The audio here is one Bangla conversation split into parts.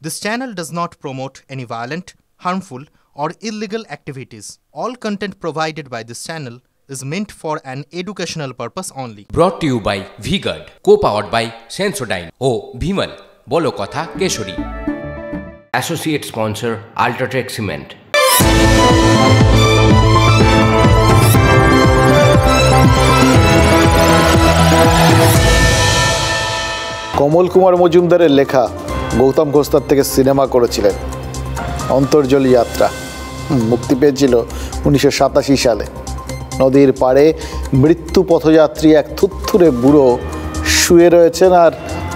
This channel does not promote any violent, harmful, or illegal activities. All content provided by this channel is meant for an educational purpose only. Brought to you by V-Guard, co-powered by Sensodyne O Bhimal, বলো কথা Keshari. Associate sponsor Ultratech Cement. কমল কুমার মজুমদারের লেখা গৌতম ঘোষতার থেকে সিনেমা করেছিলেন অন্তর্জলী যাত্রা। মুক্তি পেয়েছিল 1987 সালে। নদীর পাড়ে মৃত্যু পথযাত্রী এক থুত্থুরে বুড়ো শুয়ে রয়েছেন আর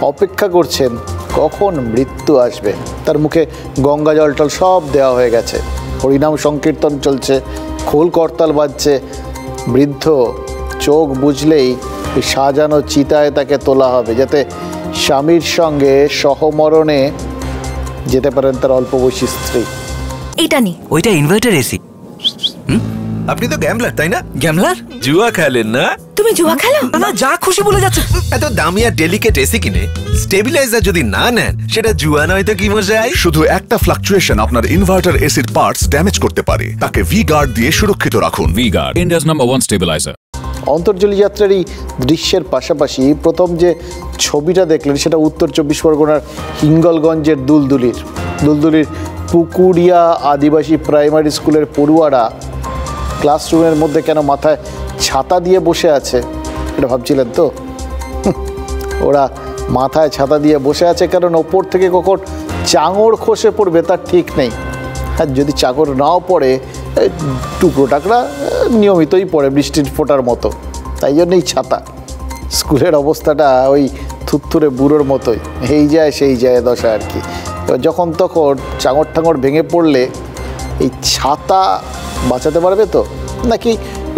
অপেক্ষা করছেন কখন মৃত্যু আসবে। তার মুখে গঙ্গা জল টল সব দেওয়া হয়ে গেছে, হরিনাম সংকীর্তন চলছে, খোল করতাল বাজছে। বৃদ্ধ চোখ বুঝলেই সাজানো চিতায় তাকে তোলা হবে, যাতে স্বামীর সঙ্গে সহমরণে যেতে পারেন তার অল্প বয়সী স্ত্রী। এটা নি ওইটা ইনভার্টার এসি। আপনি তো গ্যাম্বলার, তাই না? গ্যামলার? জুয়া খেলেন না? তুমি জুয়া খেলো? না, যা খুশি বলে যাচ্ছে। এত দামি আর ডেলিকেট এসি কিনে স্টেবিলাইজার যদি না নেন, সেটা জুয়া নয় তো কি মজাই? শুধু একটা ফ্লাকচুয়েশন আপনার ইনভার্টার এসির পার্টস ড্যামেজ করতে পারে। তাকে V-Guard দিয়ে সুরক্ষিত রাখুন। V-Guard, India's #1 stabilizer. অন্তর্জলী যাত্রার এই দৃশ্যের পাশাপাশি প্রথম যে ছবিটা দেখলেন সেটা উত্তর 24 পরগনার হিঙ্গলগঞ্জের দুলদুলির পুকুরিয়া আদিবাসী প্রাইমারি স্কুলের পড়ুয়ারা ক্লাসরুমের মধ্যে কেন মাথায় ছাতা দিয়ে বসে আছে এটা ভাবছিলেন তো? ওরা মাথায় ছাতা দিয়ে বসে আছে কারণ ওপর থেকে কখন চাঙড় খসে পড়বে তার ঠিক নেই। আর যদি চাঙড় নাও পড়ে, টুকরো টাকরা নিয়মিতই পড়ে বৃষ্টির ফোঁটার মতো, তাই জন্যই ছাতা। স্কুলের অবস্থাটা ওই থুত্থুরে বুড়োর মতোই, এই যায় সেই যায় দশা আর কি। এবার যখন তখন চাঙড় ঠাঙড় ভেঙে পড়লে এই ছাতা বাঁচাতে পারবে তো, নাকি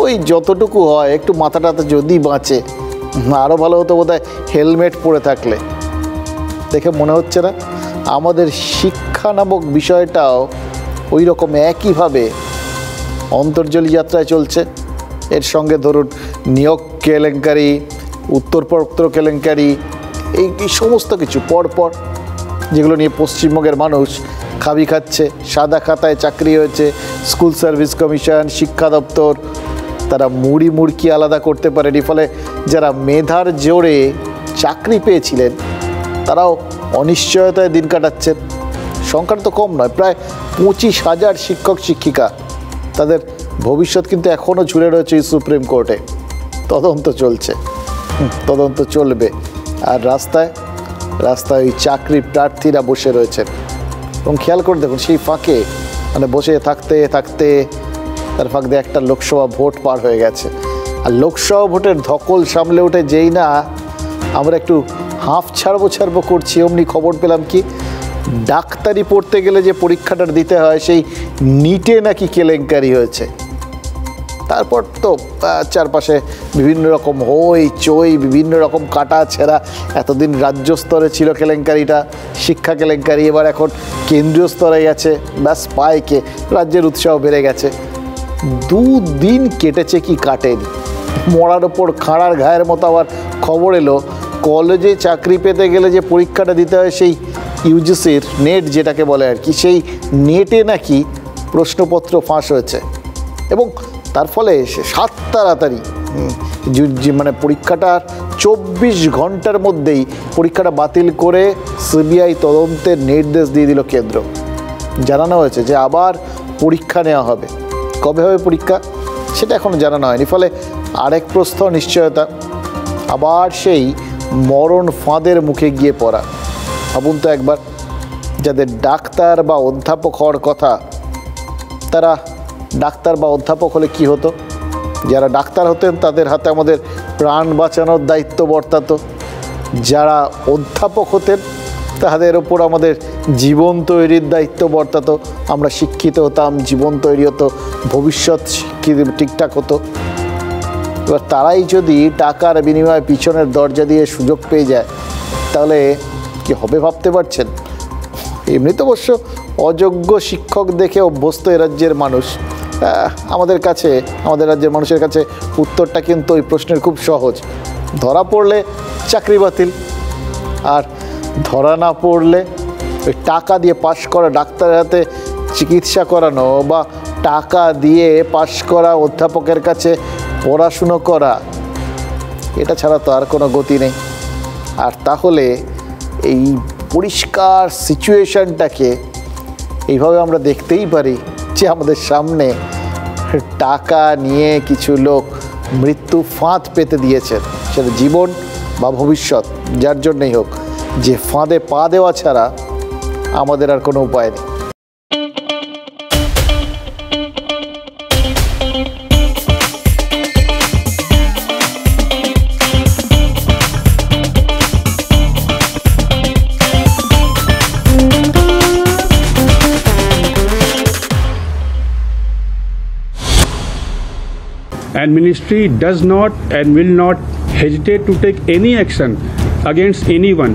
ওই যতটুকু হয় একটু মাথা টাথা যদি বাঁচে, আরও ভালো হতো বোধহয় হেলমেট পরে থাকলে। দেখে মনে হচ্ছে না আমাদের শিক্ষা নামক বিষয়টাও ওই রকম একইভাবে অন্তর্জলী যাত্রায় চলছে? এর সঙ্গে ধরুন নিয়োগ কেলেঙ্কারি, উত্তরপত্র কেলেঙ্কারি, এই সমস্ত কিছু পরপর যেগুলো নিয়ে পশ্চিমবঙ্গের মানুষ খাবি খাচ্ছে। সাদা খাতায় চাকরি হয়েছে, স্কুল সার্ভিস কমিশন, শিক্ষা দপ্তর, তারা মুড়ি মুড়কি আলাদা করতে পারেনি। ফলে যারা মেধার জোরে চাকরি পেয়েছিলেন তারাও অনিশ্চয়তায় দিন কাটাচ্ছেন। সংখ্যাটা তো কম নয়, প্রায় 25,000 শিক্ষক শিক্ষিকা। তাদের ভবিষ্যৎ কিন্তু এখনও ঝুলে রয়েছে সুপ্রিম কোর্টে। তদন্ত চলছে, তদন্ত চলবে। আর রাস্তায় ওই চাকরি প্রার্থীরা বসে রয়েছেন। এবং খেয়াল করে দেখুন সেই ফাঁকে মানে বসে থাকতে থাকতে তার ফাঁক দিয়ে একটা লোকসভা ভোট পার হয়ে গেছে। আর লোকসভা ভোটের ধকল সামলে উঠে যেই না আমরা একটু হাঁফ ছাড়বো করছি, অমনি খবর পেলাম কি ডাক্তারি পড়তে গেলে যে পরীক্ষাটা দিতে হয় সেই নিটে নাকি কেলেঙ্কারি হয়েছে। তারপর তো চারপাশে বিভিন্ন রকম হই চই, বিভিন্ন রকম কাটা ছেঁড়া। এতদিন রাজ্য স্তরে ছিল কেলেঙ্কারিটা, শিক্ষা কেলেঙ্কারি, এবার এখন কেন্দ্রীয় স্তরে গেছে। ব্যাস পায়কে রাজ্যের উৎসাহ বেড়ে গেছে। 2 দিন কেটেছে কি কাটেনি, মরার ওপর খাঁড়ার ঘায়ের মতো আবার খবর এলো কলেজে চাকরি পেতে গেলে যে পরীক্ষাটা দিতে হয় সেই ইউজিসির নেট যেটাকে বলে আর কি, সেই নেটে নাকি প্রশ্নপত্র ফাঁস হয়েছে। এবং তার ফলে সাত তাড়াতাড়ি মানে পরীক্ষাটার 24 ঘন্টার মধ্যেই পরীক্ষাটা বাতিল করে সিবিআই তদন্তের নির্দেশ দিয়ে দিল কেন্দ্র। জানানো হয়েছে যে আবার পরীক্ষা নেওয়া হবে। কবে হবে পরীক্ষা সেটা এখনও জানানো হয়নি। ফলে আরেক প্রশ্ন নিশ্চয়তা, আবার সেই মরণ ফাঁদের মুখে গিয়ে পড়া। ভাবুন তো একবার, যাদের ডাক্তার বা অধ্যাপক হওয়ার কথা তারা ডাক্তার বা অধ্যাপক হলে কি হতো? যারা ডাক্তার হতেন তাদের হাতে আমাদের প্রাণ বাঁচানোর দায়িত্ব বর্তাতো। যারা অধ্যাপক হতেন তাদের ওপর আমাদের জীবন তৈরির দায়িত্ব বর্তাতো। আমরা শিক্ষিত হতাম, জীবন তৈরি হতো, ভবিষ্যৎ ঠিকঠাক হতো। এবার তারাই যদি টাকার বিনিময়ে পিছনের দরজা দিয়ে সুযোগ পেয়ে যায় তাহলে কি হবে ভাবতে পারছেন? এমনিতে অবশ্য অযোগ্য শিক্ষক দেখে অভ্যস্ত এ রাজ্যের মানুষ। আমাদের রাজ্যের মানুষের কাছে উত্তরটা কিন্তু ওই প্রশ্নের খুব সহজ। ধরা পড়লে চাকরি বাতিল, আর ধরা না পড়লে ওই টাকা দিয়ে পাশ করা ডাক্তারের হাতে চিকিৎসা করানো বা টাকা দিয়ে পাশ করা অধ্যাপকের কাছে পড়াশুনো করা, এটা ছাড়া তো আর কোনো গতি নেই। আর তাহলে এই পরিষ্কার সিচুয়েশনটাকে এইভাবে আমরা দেখতেই পারি যে আমাদের সামনে টাকা নিয়ে কিছু লোক মৃত্যু ফাঁদ পেতে দিয়েছেন, সেটা জীবন বা ভবিষ্যৎ যার জন্যই হোক, যে ফাঁদে পা দেওয়া ছাড়া আমাদের আর কোনো উপায় নেই। And ministry does not and will not hesitate to take any action against anyone.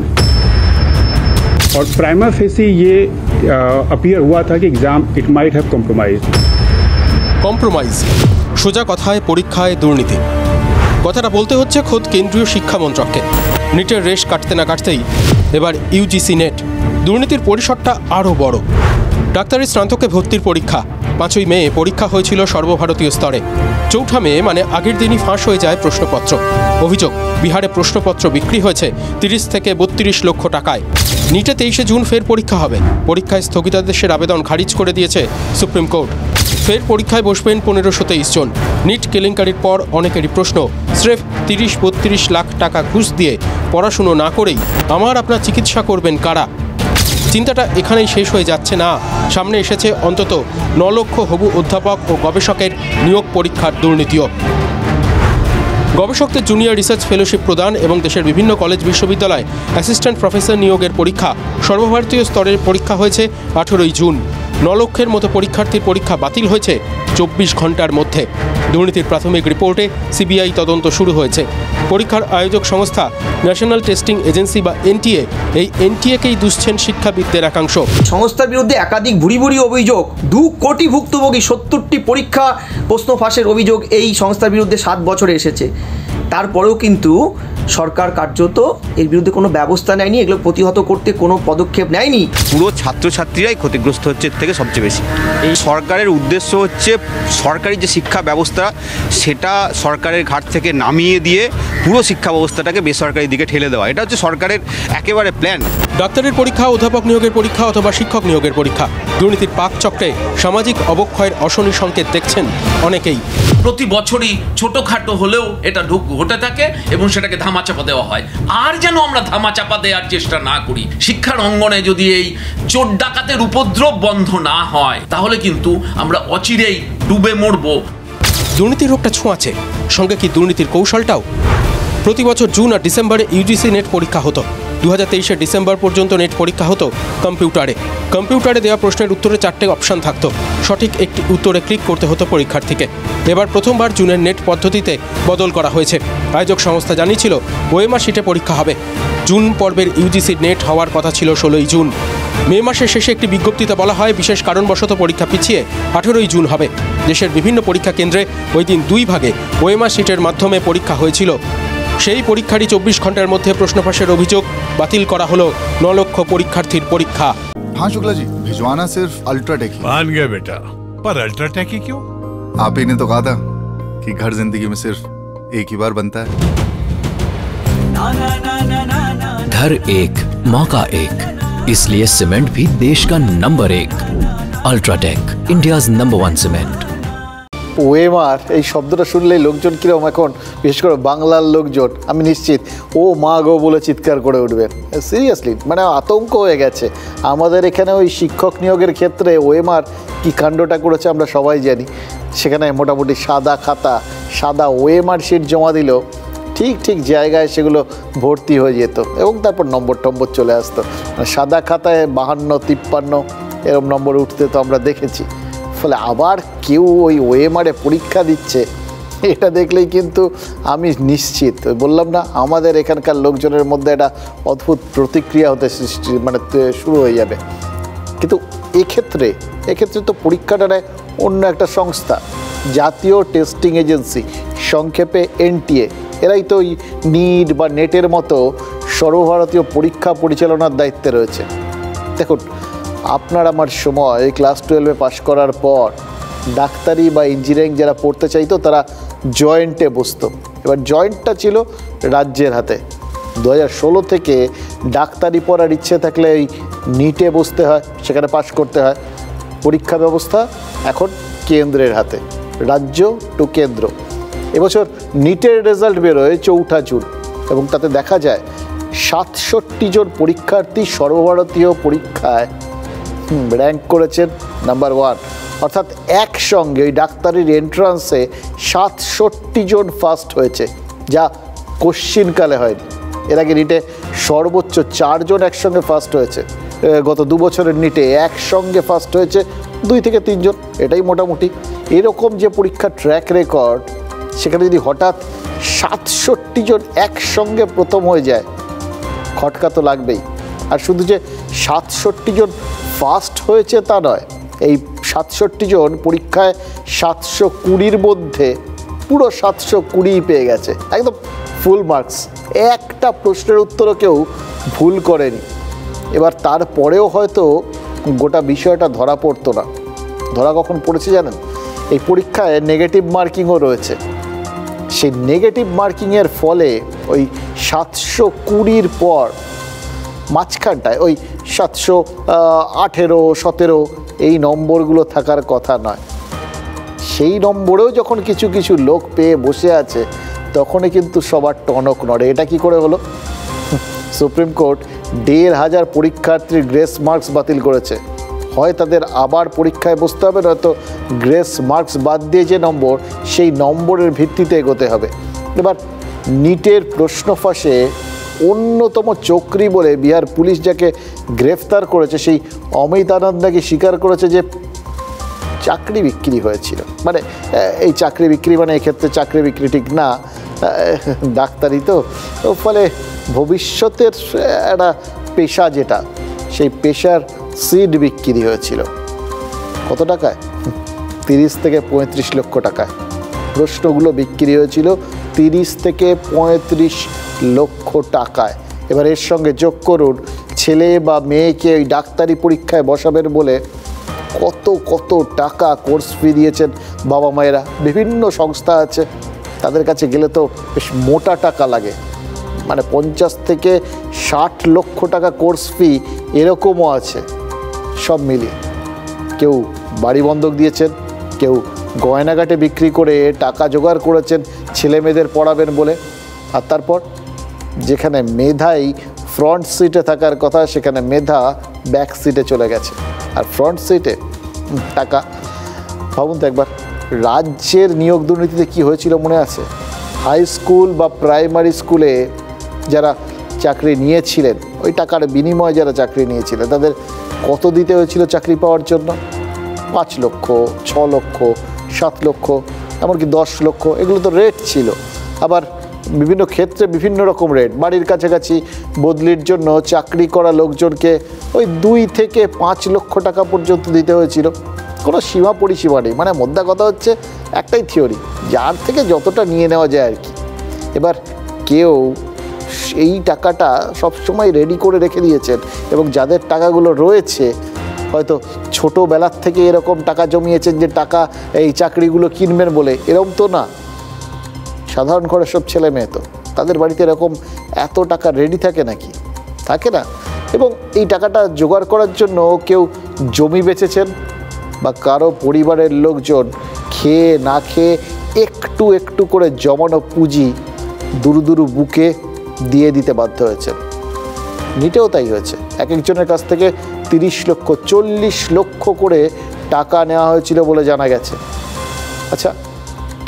और प्राइमा फेसी ये अपीयर हुआ था कि exam it might have compromised. Compromise, সোজা কথায় পরীক্ষায় দুর্নীতি, কথাটা বলতে হচ্ছে খোদ কেন্দ্রীয় শিক্ষা মন্ত্রককে। নিটের রেশ কাটতে না কাটতেই এবার ইউজিসি নেট, দুর্নীতির পরিসরটা আরও বড়। ডাক্তারি স্নাতকে ভর্তির পরীক্ষা 5ই মে পরীক্ষা হয়েছিল সর্বভারতীয় স্তরে। 4 মে মানে আগের দিনই ফাঁস হয়ে যায় প্রশ্নপত্র। অভিযোগ, বিহারে প্রশ্নপত্র বিক্রি হয়েছে 30 থেকে 32 লক্ষ টাকায়। নিটে 23 জুন ফের পরীক্ষা হবে। পরীক্ষায় স্থগিতাদেশের আবেদন খারিজ করে দিয়েছে সুপ্রিম কোর্ট। ফের পরীক্ষায় বসবেন 1523 জন। নিট কেলেঙ্কারির পর অনেকেরই প্রশ্ন, স্রেফ 30-32 লাখ টাকা ঘুষ দিয়ে পড়াশুনো না করেই আমার আপনার চিকিৎসা করবেন কারা? চিন্তাটা এখানেই শেষ হয়ে যাচ্ছে না, সামনে এসেছে অন্তত 9 লক্ষ হবু অধ্যাপক ও গবেষকের নিয়োগ পরীক্ষার দুর্নীতিও। গবেষকদের জুনিয়র রিসার্চ ফেলোশিপ প্রদান এবং দেশের বিভিন্ন কলেজ বিশ্ববিদ্যালয়ে অ্যাসিস্ট্যান্ট প্রফেসর নিয়োগের পরীক্ষা সর্বভারতীয় স্তরের পরীক্ষা হয়েছে 18ই জুন। 9 লক্ষের মতো পরীক্ষার্থীর পরীক্ষা বাতিল হয়েছে 24 ঘন্টার মধ্যে। দুর্নীতির প্রাথমিক রিপোর্টে সিবিআই তদন্ত শুরু হয়েছে। পরীক্ষার আয়োজক সংস্থা ন্যাশনাল টেস্টিং এজেন্সি বা এনটিএ, এই এনটিএকেই দুষছেন শিক্ষাবিদদের একাংশ। সংস্থার বিরুদ্ধে একাধিক ভুরি ভুরি অভিযোগ, 2 কোটি ভুক্তভোগী, 70টি পরীক্ষা প্রশ্ন ফাঁসের অভিযোগ এই সংস্থার বিরুদ্ধে 7 বছরে এসেছে। তারপরেও কিন্তু সরকার কার্যত এর বিরুদ্ধে কোনো ব্যবস্থা নেয়নি, এগুলো প্রতিহত করতে কোনো পদক্ষেপ নেয়নি। পুরো ছাত্রছাত্রীরাই ক্ষতিগ্রস্ত হচ্ছে এর থেকে সবচেয়ে বেশি। এই সরকারের উদ্দেশ্য হচ্ছে সরকারি যে শিক্ষা ব্যবস্থা সেটা সরকারের ঘাট থেকে নামিয়ে দিয়ে পুরো শিক্ষা ব্যবস্থাটাকে বেসরকারি দিকে ঠেলে দেওয়া, এটা হচ্ছে সরকারের একেবারে প্ল্যান। ডাক্তারের পরীক্ষা, অধ্যাপক নিয়োগের পরীক্ষা অথবা শিক্ষক নিয়োগের পরীক্ষা, দুর্নীতির পাক চক্রে সামাজিক অবক্ষয়ের অশনি সংকেত দেখছেন অনেকেই। প্রতি বছরই ছোটখাটো হলেও এটা ঘটে থাকে এবং সেটাকে ধামাচাপা দেওয়া হয়। আর যেন আমরা ধামাচাপা দেওয়ার চেষ্টা না করি। শিক্ষার অঙ্গনে যদি এই চোর ডাকাতের উপদ্রব বন্ধ না হয় তাহলে কিন্তু আমরা অচিরেই ডুবে মরব। দুর্নীতির রোগটা ছোঁয়াছে, সঙ্গে কি দুর্নীতির কৌশলটাও? প্রতি বছর জুন আর ডিসেম্বরে ইউজিসি নেট পরীক্ষা হতো। 2023 ডিসেম্বর পর্যন্ত নেট পরীক্ষা হতো কম্পিউটারে দেওয়া প্রশ্নের উত্তরে 4টে অপশান থাকতো। সঠিক একটি উত্তরে ক্লিক করতে হতো পরীক্ষার্থীকে। এবার প্রথমবার জুনের নেট পদ্ধতিতে বদল করা হয়েছে। আয়োজক সংস্থা জানিয়েছিল ওএমআর শিটে পরীক্ষা হবে। জুন পর্বের ইউজিসি নেট হওয়ার কথা ছিল 16ই জুন। মে মাসের শেষে একটি বিজ্ঞপ্তিতে বলা হয় বিশেষ কারণবশত পরীক্ষা পিছিয়ে 18ই জুন হবে। দেশের বিভিন্ন পরীক্ষা কেন্দ্রে ওই দিন 2 ভাগে ওএমআর শিটের মাধ্যমে পরীক্ষা হয়েছিল। সেই পরীক্ষারই 24 ঘন্টার মধ্যে প্রশ্ন ফাঁসের অভিযোগ, বাতিল করা হলো 9 লক্ষ পরীক্ষার্থীর পরীক্ষা। हाँ शुक्ला जी, भिजवाना सिर्फ अल्ट्राटेक ही। मान गया बेटा, पर अल्ट्राटेक ही क्यों? आप ही ने तो कहा था कि घर जिंदगी में सिर्फ एक ही बार बनता है। घर एक, मौका एक, इसलिए सीमेंट भी देश का number 1। UltraTech, India's number 1 cement. OMR এই শব্দটা শুনলেই লোকজন কিরকম এখন, বিশেষ করে বাংলার লোকজন, আমি নিশ্চিত ও মা গো বলে চিৎকার করে উঠবেন। সিরিয়াসলি মানে আতঙ্ক হয়ে গেছে। আমাদের এখানে ওই শিক্ষক নিয়োগের ক্ষেত্রে ওএমআর কী কাণ্ডটা করেছে আমরা সবাই জানি। সেখানে মোটামুটি সাদা খাতা, সাদা ওএমআর শিট জমা দিল, ঠিক জায়গায় সেগুলো ভর্তি হয়ে যেত এবং তারপর নম্বর চলে আসতো। সাদা খাতায় 52, 53 এরকম নম্বর উঠতে তো আমরা দেখেছি। ফলে আবার কেউ ওই ওএমআরে পরীক্ষা দিচ্ছে, এটা দেখলেই কিন্তু আমি নিশ্চিত, বললাম না, আমাদের এখানকার লোকজনের মধ্যে একটা অদ্ভুত প্রতিক্রিয়া হতে শুরু হয়ে যাবে। কিন্তু এক্ষেত্রে তো পরীক্ষাটা নেয় অন্য একটা সংস্থা, জাতীয় টেস্টিং এজেন্সি, সংক্ষেপে এনটিএ। এরাই তো ওই নিট বা নেটের মতো সর্বভারতীয় পরীক্ষা পরিচালনার দায়িত্বে রয়েছে। দেখুন, আপনার আমার সময় ক্লাস 12-এ পাশ করার পর ডাক্তারি বা ইঞ্জিনিয়ারিং যারা পড়তে চাইতো তারা জয়েন্টে বসতো। এবার জয়েন্টটা ছিল রাজ্যের হাতে। 2016 থেকে ডাক্তারি পড়ার ইচ্ছে থাকলে এই নিটে বসতে হয়, সেখানে পাশ করতে হয়। পরীক্ষা ব্যবস্থা এখন কেন্দ্রের হাতে, রাজ্য টু কেন্দ্র। এবছর নিটের রেজাল্ট বেরোয় 4 জুন এবং তাতে দেখা যায় 67 জন পরীক্ষার্থী সর্বভারতীয় পরীক্ষায় র্যাঙ্ক করেছেন নাম্বার 1, অর্থাৎ একসঙ্গে ওই ডাক্তারির এন্ট্রান্সে 67 জন ফার্স্ট হয়েছে, যা কোশ্চিনকালে হয়নি। এর আগে নিটে সর্বোচ্চ 4 জন একসঙ্গে ফার্স্ট হয়েছে। গত 2 বছরের নিটে একসঙ্গে ফার্স্ট হয়েছে 2 থেকে 3 জন, এটাই মোটামুটি। এরকম যে পরীক্ষার ট্র্যাক রেকর্ড, সেখানে যদি হঠাৎ 67 জন একসঙ্গে প্রথম হয়ে যায়, খটকা তো লাগবেই। আর শুধু যে 67 জন ফার্স্ট হয়েছে তা নয়, এই 67 জন পরীক্ষায় 720-র মধ্যে পুরো 720 পেয়ে গেছে, একদম ফুল মার্কস। একটা প্রশ্নের উত্তরও কেউ ভুল করেনি। এবার তারপরেও হয়তো গোটা বিষয়টা ধরা পড়তো না। ধরা কখন পড়েছে জানেন? এই পরীক্ষায় নেগেটিভ মার্কিংও রয়েছে। সেই নেগেটিভ মার্কিংয়ের ফলে ওই 720-র পর মাঝখানটায় ওই 718, 17 এই নম্বরগুলো থাকার কথা নয়। সেই নম্বরেও যখন কিছু কিছু লোক পেয়ে বসে আছে, তখনই কিন্তু সবার টনক নড়ে। এটা কি করে হলো? সুপ্রিম কোর্ট 1,500 পরীক্ষার্থীর গ্রেস মার্কস বাতিল করেছে। হয় তাদের আবার পরীক্ষায় বসতে হবে, নয়তো গ্রেস মার্কস বাদ দিয়ে যে নম্বর, সেই নম্বরের ভিত্তিতে এগোতে হবে। এবার নিটের প্রশ্ন ফাঁসে অন্যতম চক্রী বলে বিহার পুলিশ যাকে গ্রেফতার করেছে, সেই অমিত আনন্দ নাকি স্বীকার করেছে যে চাকরি বিক্রি হয়েছিল। মানে এই চাকরি বিক্রি মানে এক্ষেত্রে চাকরি বিক্রি ঠিক না, ডাক্তারি তো, ফলে ভবিষ্যতের একটা পেশা যেটা, সেই পেশার সিট বিক্রি হয়েছিল। কত টাকায়? 30 থেকে 35 লক্ষ টাকায় প্রশ্নগুলো বিক্রি হয়েছিল, 30 থেকে 35 লক্ষ টাকায়। এবার এর সঙ্গে যোগ করুন ছেলে বা মেয়েকে ওই ডাক্তারি পরীক্ষায় বসাবেন বলে কত কত টাকা কোর্স ফি দিয়েছেন বাবা মায়েরা। বিভিন্ন সংস্থা আছে, তাদের কাছে গেলে তো বেশ মোটা টাকা লাগে, মানে 50 থেকে 60 লক্ষ টাকা কোর্স ফি এরকমও আছে। সব মিলিয়ে কেউ বাড়ি বন্ধক দিয়েছেন, কেউ গয়নাঘাটে বিক্রি করে টাকা জোগাড় করেছেন ছেলে মেয়েদের পড়াবেন বলে। আর তারপর যেখানে মেধাই ফ্রন্ট সিটে থাকার কথা, সেখানে মেধা ব্যাক সিটে চলে গেছে। আর ফ্রন্ট সিটে টাকা। ভাবুন তো একবার, রাজ্যের নিয়োগ দুর্নীতিতে কী হয়েছিল মনে আছে? হাই স্কুল বা প্রাইমারি স্কুলে যারা চাকরি নিয়েছিলেন, ওই টাকার বিনিময়ে যারা চাকরি নিয়েছিলেন, তাদের কত দিতে হয়েছিল চাকরি পাওয়ার জন্য? 5 লক্ষ, 6 লক্ষ, 7 লক্ষ, এমনকি 10 লক্ষ, এগুলো তো রেট ছিল। আবার বিভিন্ন ক্ষেত্রে বিভিন্ন রকম রেট। বাড়ির কাছাকাছি বদলির জন্য চাকরি করা লোকজনকে ওই 2 থেকে 5 লক্ষ টাকা পর্যন্ত দিতে হয়েছিল। কোনো সীমা পরিসীমা নেই। মানে মোদ্দা কথা হচ্ছে একটাই থিওরি, যার থেকে যতটা নিয়ে নেওয়া যায় আর কি। এবার কেউ এই টাকাটা সবসময় রেডি করে রেখে দিয়েছেন, এবং যাদের টাকাগুলো রয়েছে হয়তো ছোটোবেলার থেকে এরকম টাকা জমিয়েছেন যে টাকা এই চাকরিগুলো কিনবেন বলে, এরকম তো না। সাধারণ ঘরের সব ছেলে মেয়ে, তো তাদের বাড়িতে এরকম এত টাকা রেডি থাকে নাকি? থাকে না। এবং এই টাকাটা জোগাড় করার জন্য কেউ জমি বেচেছেন, বা কারো পরিবারের লোকজন খেয়ে না খেয়ে একটু একটু করে জমানো পুঁজি দুরু দুরু বুকে দিয়ে দিতে বাধ্য হয়েছেন। নিটেও তাই হয়েছে। এক একজনের কাছ থেকে 30 লক্ষ, 40 লক্ষ করে টাকা নেওয়া হয়েছিল বলে জানা গেছে। আচ্ছা,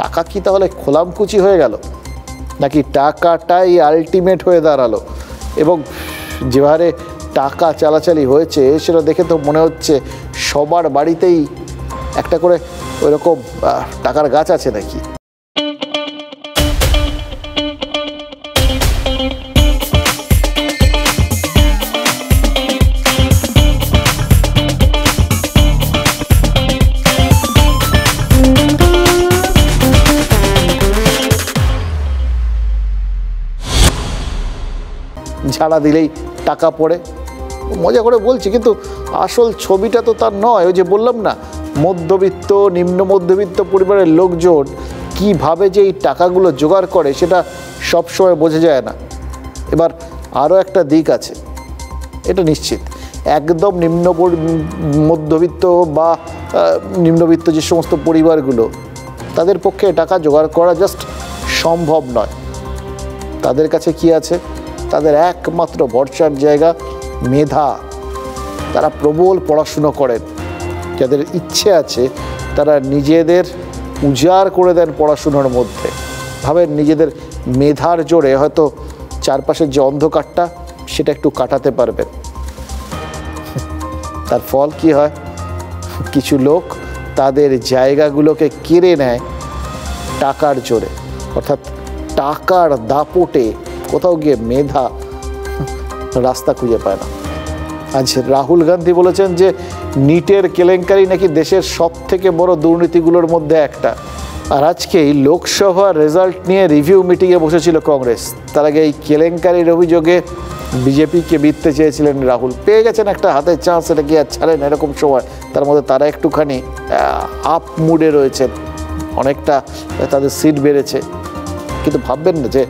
টাকা কি তাহলে খোলামকুচি হয়ে গেল, নাকি টাকাটাই আলটিমেট হয়ে দাঁড়ালো? এবং যে হারে টাকা চালাচালি হয়েছে সেটা দেখে তো মনে হচ্ছে সবার বাড়িতেই একটা করে ওইরকম টাকার গাছ আছে নাকি। ঝাড়া দিলেই টাকা পড়ে, মজা করে বলছি, কিন্তু আসল ছবিটা তো তার নয়। ওই যে বললাম না, মধ্যবিত্ত নিম্ন মধ্যবিত্ত পরিবারের লোকজন কিভাবে যে এই টাকাগুলো জোগাড় করে সেটা সবসময় বোঝা যায় না। এবার আরও একটা দিক আছে, এটা নিশ্চিত, একদম মধ্যবিত্ত বা নিম্নবিত্ত যে সমস্ত পরিবারগুলো, তাদের পক্ষে টাকা জোগাড় করা জাস্ট সম্ভব নয়। তাদের কাছে কি আছে? তাদের একমাত্র ভরসার জায়গা মেধা। তারা প্রবল পড়াশুনো করেন, যাদের ইচ্ছে আছে তারা নিজেদের উজাড় করে দেন পড়াশুনোর মধ্যে। ভাবেন নিজেদের মেধার জোরে হয়তো চারপাশের যে অন্ধকারটা সেটা একটু কাটাতে পারবেন। তার ফল কি হয়? কিছু লোক তাদের জায়গাগুলোকে কেড়ে নেয় টাকার জোরে, অর্থাৎ টাকার দাপটে কোথাও গিয়ে মেধা রাস্তা খুঁজে পায় না। আজ রাহুল গান্ধী বলেছেন যে নিটের কেলেঙ্কারি নাকি দেশের সব থেকে বড় দুর্নীতিগুলোর মধ্যে একটা। আর আজকেই লোকসভার রেজাল্ট নিয়ে রিভিউ মিটিংয়ে বসেছিল কংগ্রেস। তার আগে এই কেলেঙ্কারির অভিযোগে বিজেপিকে বিততে চেয়েছিলেন রাহুল, পেয়ে গেছেন একটা হাতের চান্স, এটা কি আর ছাড়েন এরকম সময়। তার মধ্যে তারা একটুখানি আপ মুডে রয়েছেন, অনেকটা তাদের সিট বেড়েছে। কিন্তু ভাববেন না যে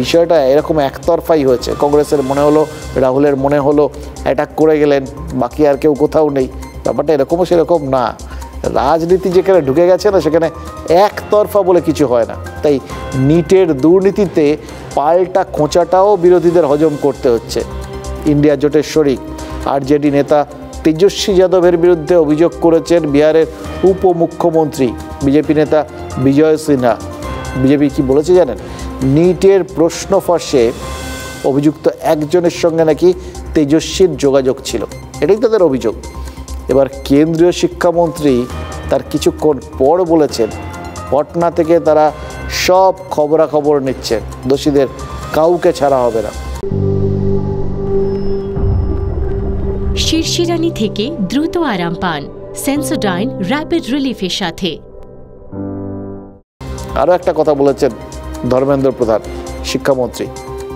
বিষয়টা এরকম একতরফাই হয়েছে। কংগ্রেসের মনে হলো, রাহুলের মনে হলো অ্যাটাক করে গেলেন, বাকি আর কেউ কোথাও নেই। ব্যাপারটা এরকমও সেরকম না। রাজনীতি যেখানে ঢুকে গেছে না, সেখানে একতরফা বলে কিছু হয় না। তাই নিটের দুর্নীতিতে পাল্টা খোঁচাটাও বিরোধীদের হজম করতে হচ্ছে। ইন্ডিয়া জোটের শরিক আরজেডি নেতা তেজস্বী যাদবের বিরুদ্ধে অভিযোগ করেছেন বিহারের উপমুখ্যমন্ত্রী বিজেপি নেতা বিজয় সিনহা। বিজেপি কি বলেছে জানেন? নিটের প্রশ্ন ফাঁসে অভিযুক্ত একজনের সঙ্গে নাকি তেজস্বীর যোগাযোগ ছিল, এটাই তাদের অভিযোগ। এবার কেন্দ্রীয় শিক্ষামন্ত্রী তার কিছুক্ষণ পর বলেছেন পটনা থেকে তারা সব খবরাখবর নিচ্ছেন, দোষীদের কাউকে ছাড়া হবে না। শিরশিরানি থেকে দ্রুত আরাম পান সেন্সোডাইন র্যাপিড রিলিফের সাথে। আরও একটা কথা বলেছেন ধর্মেন্দ্র প্রধান, শিক্ষামন্ত্রী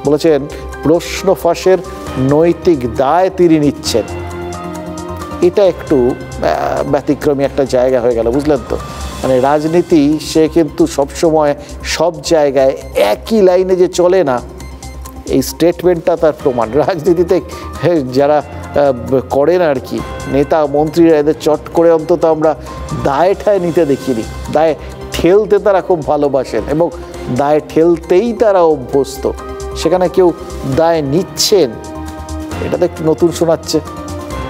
বলেছেন প্রশ্ন ফাঁসের নৈতিক দায় তিনি নিচ্ছেন। এটা একটু ব্যতিক্রমী একটা জায়গা হয়ে গেল, বুঝলেন তো? মানে রাজনীতি সে কিন্তু সবসময় সব জায়গায় একই লাইনে যে চলে না, এই স্টেটমেন্টটা তার প্রমাণ। রাজনীতিতে যারা করেন আর কি, নেতা মন্ত্রীরা, এদের চট করে অন্তত আমরা দায় ঠায় নিতে দেখিনি। দায় ঠেলতে তারা খুব ভালোবাসেন এবং দায় ঠেলতেই তারা অভ্যস্ত। সেখানে কেউ দায় নিচ্ছেন, এটা তো একটু নতুন শোনাচ্ছে।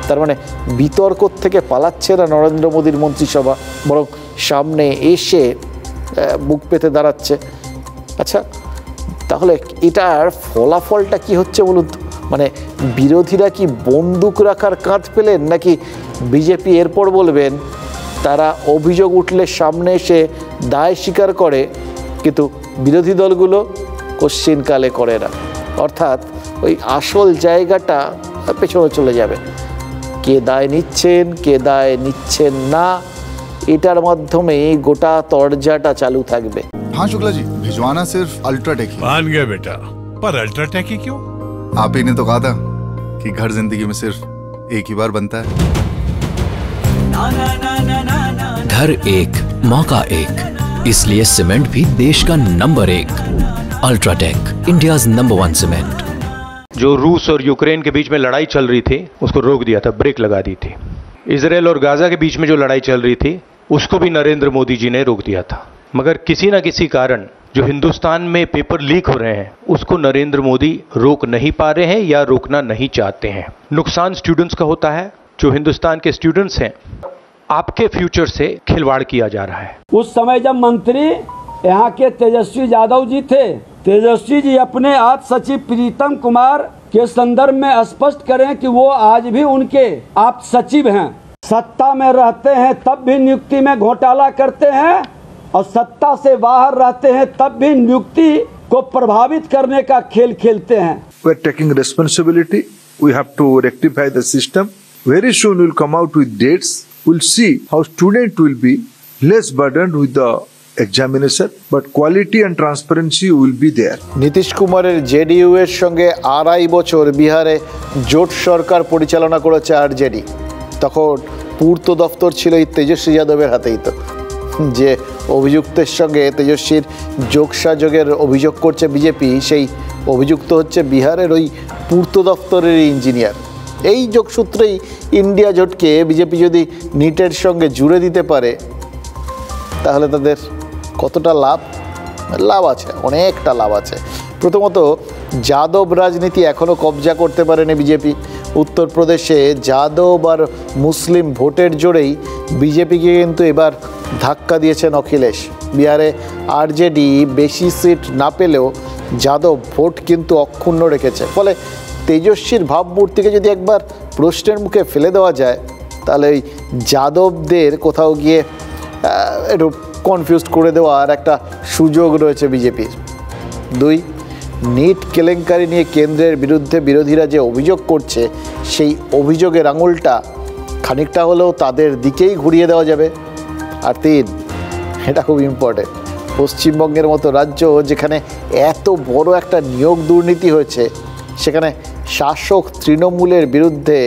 তার মানে বিতর্ক থেকে পালাচ্ছে না নরেন্দ্র মোদীর মন্ত্রিসভা, বরং সামনে এসে বুক পেতে দাঁড়াচ্ছে। আচ্ছা, তাহলে এটার ফলাফলটা কি হচ্ছে বলুন তো? মানে বিরোধীরা কি বন্দুক রাখার কাঁধ পেলেন, নাকি বিজেপি এরপর বলবেন তারা অভিযোগ উঠলে সামনে এসে দায় স্বীকার করে, কিন্তু বিরোধী দলগুলো কোশ্চিনকালে করে না? অর্থাৎ ওই আসল জায়গাটা পেছনে চলে যাবে। কে দায় নিচ্ছেন, কে দায় নিচ্ছেন না, এটার মাধ্যমে গোটা তরজাটা চালু থাকবে। हाँ शुक्ला जी, भिजवाना सिर्फ अल्ट्राटेक ही। मान गया बेटा, पर अल्ट्राटेक ही क्यों? आप ही ने तो कहा था कि घर जिंदगी में सिर्फ एक ही बार बनता है। घर एक मौका एक, इसलिए सीमेंट भी देश का number 1 UltraTech, India's number 1 cement. जो रूस और यूक्रेन के बीच में लड़ाई चल रही थी उसको रोक दिया था, ब्रेक लगा दी थी। इजराइल और गाजा के बीच में जो लड़ाई चल रही थी उसको भी नरेंद्र मोदी जी ने रोक दिया था। मगर किसी न किसी कारण जो हिंदुस्तान में पेपर लीक हो रहे हैं उसको नरेंद्र मोदी रोक नहीं पा रहे हैं या रोकना नहीं चाहते हैं। नुकसान स्टूडेंट्स का होता है, जो हिंदुस्तान के स्टूडेंट्स हैं, आपके फ्यूचर से खिलवाड़ किया जा रहा है। उस समय जब मंत्री यहाँ के तेजस्वी यादव जी थे, तेजस्वी जी अपने आप सचिव प्रीतम कुमार के संदर्भ में स्पष्ट करें कि वो आज भी उनके आप सचिव हैं। सत्ता में रहते हैं तब भी नियुक्ति में घोटाला करते हैं, और सत्ता से बाहर रहते हैं तब भी नियुक्ति को प्रभावित करने का खेल खेलते हैं। We are taking responsibility. We have to rectify the system. Very soon we will come out with dates. We'll see how student will be less burdened with the examination, but quality and transparency will be there. Nitish কুমারের জেডিইউ এর সঙ্গে 2.5 বছর বিহারে জোট সরকার পরিচালনা করেছে আরজেডি। তখন পূর্ত দপ্তর ছিল এই তেজস্বী যাদবের হাতেই। তো যে অভিযুক্তের সঙ্গে তেজস্বীর যোগসাযোগের অভিযোগ করছে বিজেপি, সেই অভিযুক্ত হচ্ছে বিহারের ওই পূর্ত দপ্তরের ইঞ্জিনিয়ার। এই যোগসূত্রেই ইন্ডিয়া জোটকে বিজেপি যদি নিটের সঙ্গে জুড়ে দিতে পারে তাহলে তাদের কতটা লাভ আছে, অনেকটা লাভ আছে। প্রথমত যাদব রাজনীতি এখনও কবজা করতে পারেনি বিজেপি। উত্তরপ্রদেশে যাদব আর মুসলিম ভোটের জোরেই বিজেপিকে কিন্তু এবার ধাক্কা দিয়েছেন অখিলেশ। বিহারে আরজেডি বেশি সিট না পেলেও যাদব ভোট কিন্তু অক্ষুণ্ণ রেখেছে। ফলে তেজস্বীর ভাবমূর্তিকে যদি একবার প্রশ্নের মুখে ফেলে দেওয়া যায় তাহলে ওই যাদবদের কোথাও গিয়ে একটু কনফিউজ করে দেওয়ার একটা সুযোগ রয়েছে বিজেপির। 2, নিট কেলেঙ্কারি নিয়ে কেন্দ্রের বিরুদ্ধে বিরোধীরা যে অভিযোগ করছে সেই অভিযোগের আঙুলটা খানিকটা হলেও তাদের দিকেই ঘুরিয়ে দেওয়া যাবে। আর 3, এটা খুব ইম্পর্টেন্ট, পশ্চিমবঙ্গের মতো রাজ্য যেখানে এত বড় একটা নিয়োগ দুর্নীতি হয়েছে সেখানে শাসক তৃণমূলের বিরুদ্ধে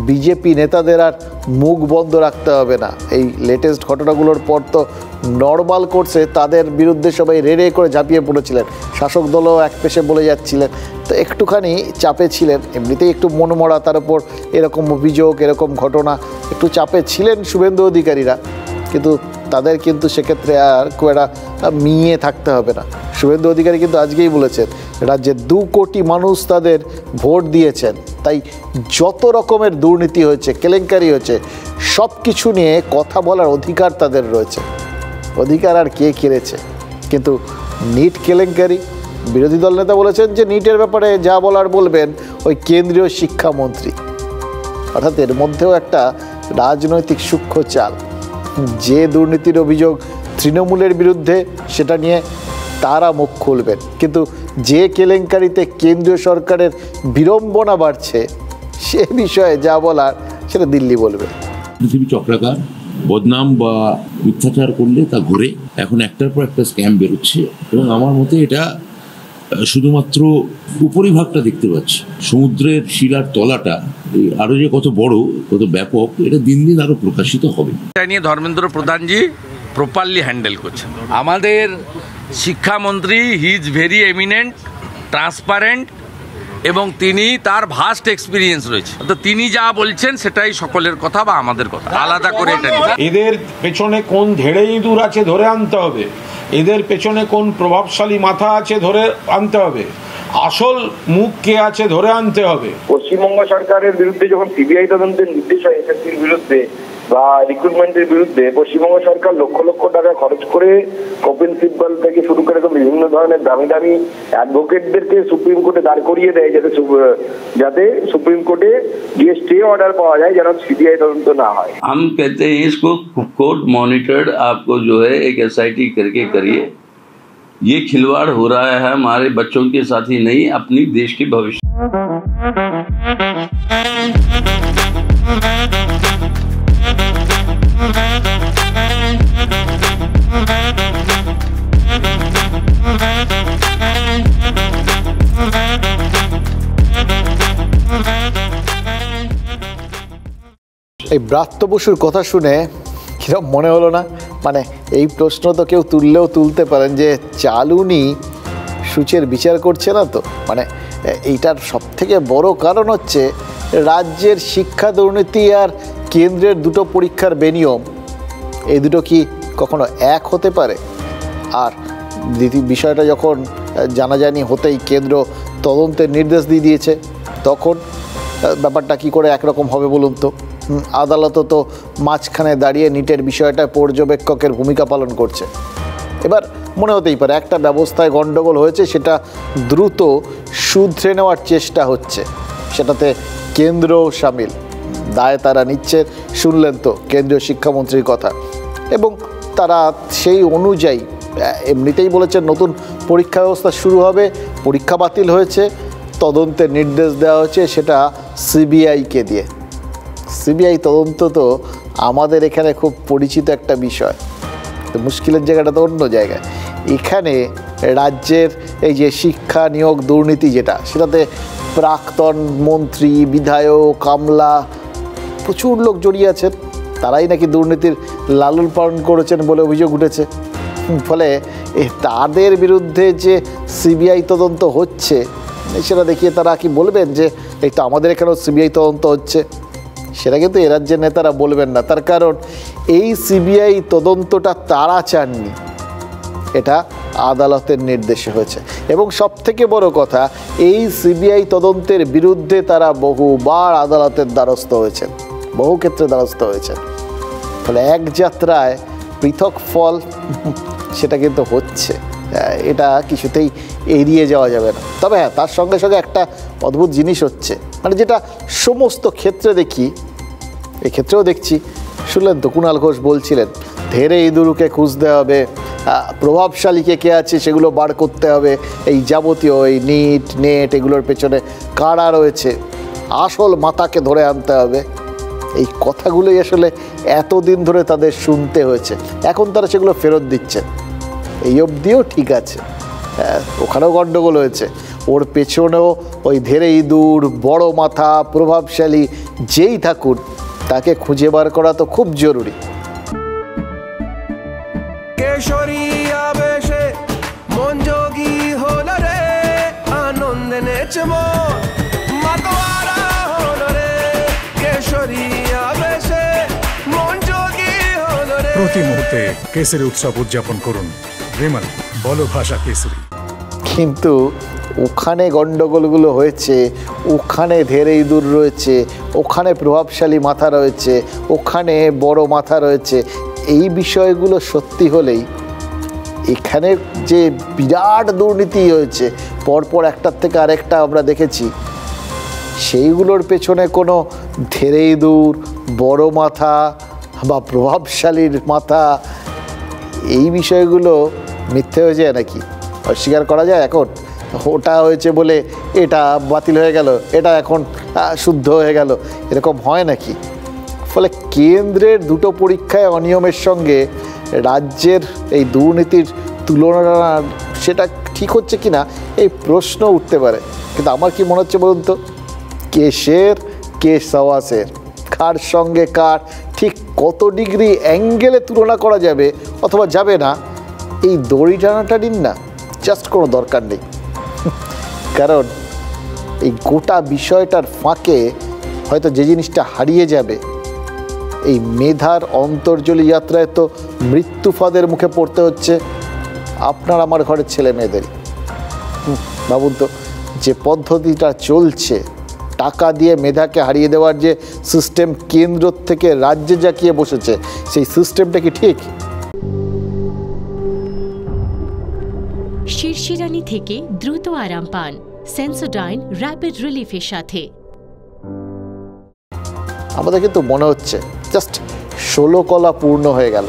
বিজেপি নেতাদের আর মুখ বন্ধ রাখতে হবে না। এই লেটেস্ট ঘটনাগুলোর পর তো নর্মাল কোর্সে তাদের বিরুদ্ধে সবাই রেড়ে করে ঝাঁপিয়ে পড়েছিলেন, শাসক দলও এক পেশে বলে যাচ্ছিলেন। তো একটুখানি চাপে ছিলেন, এমনিতেই একটু মনমরা, তার উপর এরকম অভিযোগ, এরকম ঘটনা, একটু চাপে ছিলেন শুভেন্দু অধিকারীরা। কিন্তু তাদের কিন্তু সেক্ষেত্রে আর খুব একটা মিয়ে থাকতে হবে না। শুভেন্দু অধিকারী কিন্তু আজকেই বলেছেন রাজ্যে 2 কোটি মানুষ তাদের ভোট দিয়েছেন, তাই যত রকমের দুর্নীতি হয়েছে, কেলেঙ্কারি হয়েছে, সব কিছু নিয়ে কথা বলার অধিকার তাদের রয়েছে। অধিকার আর কে কেড়েছে? কিন্তু নিট কেলেঙ্কারি, বিরোধী দল নেতা বলেছেন যে নিটের ব্যাপারে যা বলার বলবেন ওই কেন্দ্রীয় শিক্ষামন্ত্রী। অর্থাৎ এর মধ্যেও একটা রাজনৈতিক সূক্ষ্ম চাল। যে দুর্নীতির অভিযোগ তৃণমূলের বিরুদ্ধে সেটা নিয়ে তারা মুখ খুলবেন, কিন্তু যে কেলেঙ্কারিতে কেন্দ্রীয় সরকারের বিড়ম্বনা বাড়ছে সে বিষয়ে যা বলার সেটা দিল্লি বলবে। পৃথিবী চক্রাকার, বদনাম বা মিথ্যাচার করলে তা ঘুরে এখন একটার পর একটা স্ক্যাম বেরোচ্ছে এবং আমার মতে এটা শুধুমাত্র উপরিভাগটা দেখতে পাচ্ছি, সমুদ্রের শিলার তলাটা আরো যে কত বড়, কত ব্যাপক, এটা দিন দিন আরো প্রকাশিত হবে। এটা নিয়ে ধর্মেন্দ্র প্রধানজি প্রপারলি হ্যান্ডেল করছেন। আমাদের শিক্ষামন্ত্রী he is very eminent, transparent এবং তিনি তার ভাস্ট এক্সপিরিয়েন্স রয়েছে। তো তিনি যা বলছেন সেটাই সকলের কথা বা আমাদের কথা, আলাদা করে এটা। এদের পেছনে কোন ধেড়ে ইঁদুর আছে ধরে আনতে হবে, এদের পেছনে কোন প্রভাবশালী মাথা আছে ধরে আনতে হবে, আসল মুখ কে আছে ধরে আনতে হবে। পশ্চিমবঙ্গ সরকারের বিরুদ্ধে যখন সিবিআই তদন্তের নির্দেশ হয় এসএসসির বিরুদ্ধে বা রিক্রুটমেন্টের বিরুদ্ধে, পশ্চিমবঙ্গ সরকার লক্ষ লক্ষ টাকা খরচ করে কপিল সিব্বল থেকে শুরু করে বিভিন্ন ধরনের দামি দামি অ্যাডভোকেটদেরকে সুপ্রিম কোর্টে দাঁড় করিয়ে দেয় যাতে সুপ্রিম কোর্টে গিয়ে স্টে অর্ডার পাওয়া যায় যেন সিবিআই তদন্ত না হয়। हम कहते हैं इसको कोर्ट मॉनिटर्ड, आपको जो है एक एसआईटी करके करिए। ये खिलवाड़ हो रहा है हमारे बच्चों के साथ ही नहीं, अपनी देश के भविष्य। এই ব্রাত্য বসুর কথা শুনে কিরকম মনে হলো না? মানে এই প্রশ্ন তো কেউ তুললেও তুলতে পারেন যে চালুনি সূচের বিচার করছে না তো। মানে এইটার সবথেকে বড় কারণ হচ্ছে রাজ্যের শিক্ষা দুর্নীতি আর কেন্দ্রের দুটো পরীক্ষার বেনিয়ম, এই দুটো কি কখনো এক হতে পারে? আর বিষয়টা যখন জানাজানি হতেই কেন্দ্র তদন্তের নির্দেশ দিয়ে দিয়েছে তখন ব্যাপারটা কি করে একরকম হবে বলুন তো? আদালত তো মাঝখানে দাঁড়িয়ে নিটের বিষয়টা পর্যবেক্ষকের ভূমিকা পালন করছে। এবার মনে হতেই পারে একটা ব্যবস্থায় গণ্ডগোল হয়েছে, সেটা দ্রুত শুধরে নেওয়ার চেষ্টা হচ্ছে, সেটাতে কেন্দ্রও সামিল, দায় তারা নিচ্ছে। শুনলেন তো কেন্দ্রীয় শিক্ষামন্ত্রীর কথা, এবং তারা সেই অনুযায়ী এমনিতেই বলেছেন নতুন পরীক্ষা ব্যবস্থা শুরু হবে, পরীক্ষা বাতিল হয়েছে, তদন্তের নির্দেশ দেওয়া হয়েছে সেটা সিবিআইকে দিয়ে। সিবিআই তদন্ত তো আমাদের এখানে খুব পরিচিত একটা বিষয়, মুশকিলের জায়গাটা তো অন্য জায়গায়। এখানে রাজ্যের এই যে শিক্ষা নিয়োগ দুর্নীতি যেটা, সেটাতে প্রাক্তন মন্ত্রী, বিধায়ক, কামলা প্রচুর লোক জড়িয়ে আছেন, তারাই নাকি দুর্নীতির লালন পালন করেছেন বলে অভিযোগ উঠেছে। ফলে তাদের বিরুদ্ধে যে সিবিআই তদন্ত হচ্ছে সেটা দেখিয়ে তারা কি বলবেন যে এই তো আমাদের এখানেও সিবিআই তদন্ত হচ্ছে? সেটা কিন্তু এ রাজ্যের নেতারা বলবেন না। তার কারণ এই সিবিআই তদন্তটা তারা চাননি, এটা আদালতের নির্দেশে হয়েছে। এবং সবথেকে বড় কথা, এই সিবিআই তদন্তের বিরুদ্ধে তারা বহুবার আদালতের দ্বারস্থ হয়েছেন, বহু ক্ষেত্রে দ্বারস্থ হয়েছেন। ফলে এক যাত্রায় পৃথক ফল সেটা কিন্তু হচ্ছে, এটা কিছুতেই এড়িয়ে যাওয়া যাবে না। তবে হ্যাঁ, তার সঙ্গে সঙ্গে একটা অদ্ভুত জিনিস হচ্ছে, মানে যেটা সমস্ত ক্ষেত্রে দেখি, এক্ষেত্রেও দেখছি। শুনলেন তো কুণাল ঘোষ বলছিলেন ধেরে ইঁদুরকে খুঁজতে হবে, প্রভাবশালীকে কে আছে সেগুলো বার করতে হবে, এই যাবতীয় এই নিট নেট এগুলোর পেছনে কারা রয়েছে, আসল মাথাকে ধরে আনতে হবে। এই কথাগুলোই আসলে এতদিন ধরে তাদের শুনতে হয়েছে, এখন তারা সেগুলো ফেরত দিচ্ছেন। এই অবধিও ঠিক আছে, ওখানেও গণ্ডগোল হয়েছে, ওর পেছনেও ওই ধেরে ইঁদুর, বড় মাথা, প্রভাবশালী যেই থাকুন তাকে খুঁজে বার করা তো খুব জরুরি। প্রতি মুহূর্তে কেসরি উৎসব উদযাপন করুন বিমল বলো ভাষা কেসরি। কিন্তু ওখানে গণ্ডগোলগুলো হয়েছে, ওখানে ধেরে ইঁদুর রয়েছে, ওখানে প্রভাবশালী মাথা রয়েছে, ওখানে বড় মাথা রয়েছে, এই বিষয়গুলো সত্যি হলেই এখানে যে বিরাট দুর্নীতি হয়েছে পরপর একটার থেকে আরেকটা আমরা দেখেছি, সেইগুলোর পেছনে কোনো ধেরে ইঁদুর, বড় মাথা বা প্রভাবশালীর মাথা, এই বিষয়গুলো মিথ্যে হয়ে যায় নাকি? অস্বীকার করা যায় এখন? ওটা হয়েছে বলে এটা বাতিল হয়ে গেল, এটা এখন শুদ্ধ হয়ে গেল, এরকম হয় নাকি? ফলে কেন্দ্রের দুটো পরীক্ষায় অনিয়মের সঙ্গে রাজ্যের এই দুর্নীতির তুলনা সেটা ঠিক হচ্ছে কি না এই প্রশ্ন উঠতে পারে। কিন্তু আমার কি মনে হচ্ছে বলুন তো, কেসের কে সওয়াসের, কার সঙ্গে কার ঠিক কত ডিগ্রি অ্যাঙ্গেলে তুলনা করা যাবে অথবা যাবে না, এই দড়ি টানাটানির না জাস্ট কোনো দরকার নেই। কারণ এই গোটা বিষয়টার ফাঁকে হয়তো যে জিনিসটা হারিয়ে যাবে, এই মেধার অন্তর্জলী যাত্রায় তো মৃত্যু ফাঁদের মুখে পড়তে হচ্ছে আপনার আমার ঘরের ছেলে মেয়েদেরই। ভাবুন তো, যে পদ্ধতিটা চলছে, টাকা দিয়ে মেধাকে হারিয়ে দেওয়ার যে সিস্টেম কেন্দ্র থেকে রাজ্যে জাকিয়ে বসেছে, সেই সিস্টেমটা কি ঠিক? শিরশিরানি থেকে দ্রুত আরাম পান সেন্সোডাইন র্যাপিড রিলিফের সাথে। আমাদের কিন্তু মনে হচ্ছে জাস্ট 16 কলা পূর্ণ হয়ে গেল।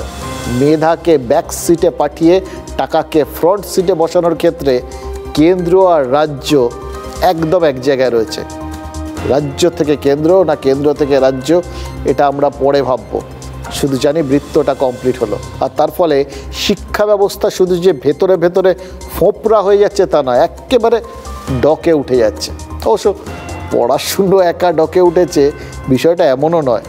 মেধাকে ব্যাক সিটে পাঠিয়ে টাকাকে ফ্রন্ট সিটে বসানোর ক্ষেত্রে কেন্দ্র আর রাজ্য একদম এক জায়গায় রয়েছে। রাজ্য থেকে কেন্দ্র না কেন্দ্র থেকে রাজ্য, এটা আমরা পরে ভাববো। শুধু জানি বৃত্তটা কমপ্লিট হলো, আর তার ফলে শিক্ষা ব্যবস্থা শুধু যে ভেতরে ভেতরে ফোঁপড়া হয়ে যাচ্ছে তা না, একেবারে ডকে উঠে যাচ্ছে। অবশ্য পড়াশুনো একা ডকে উঠেছে বিষয়টা এমনও নয়,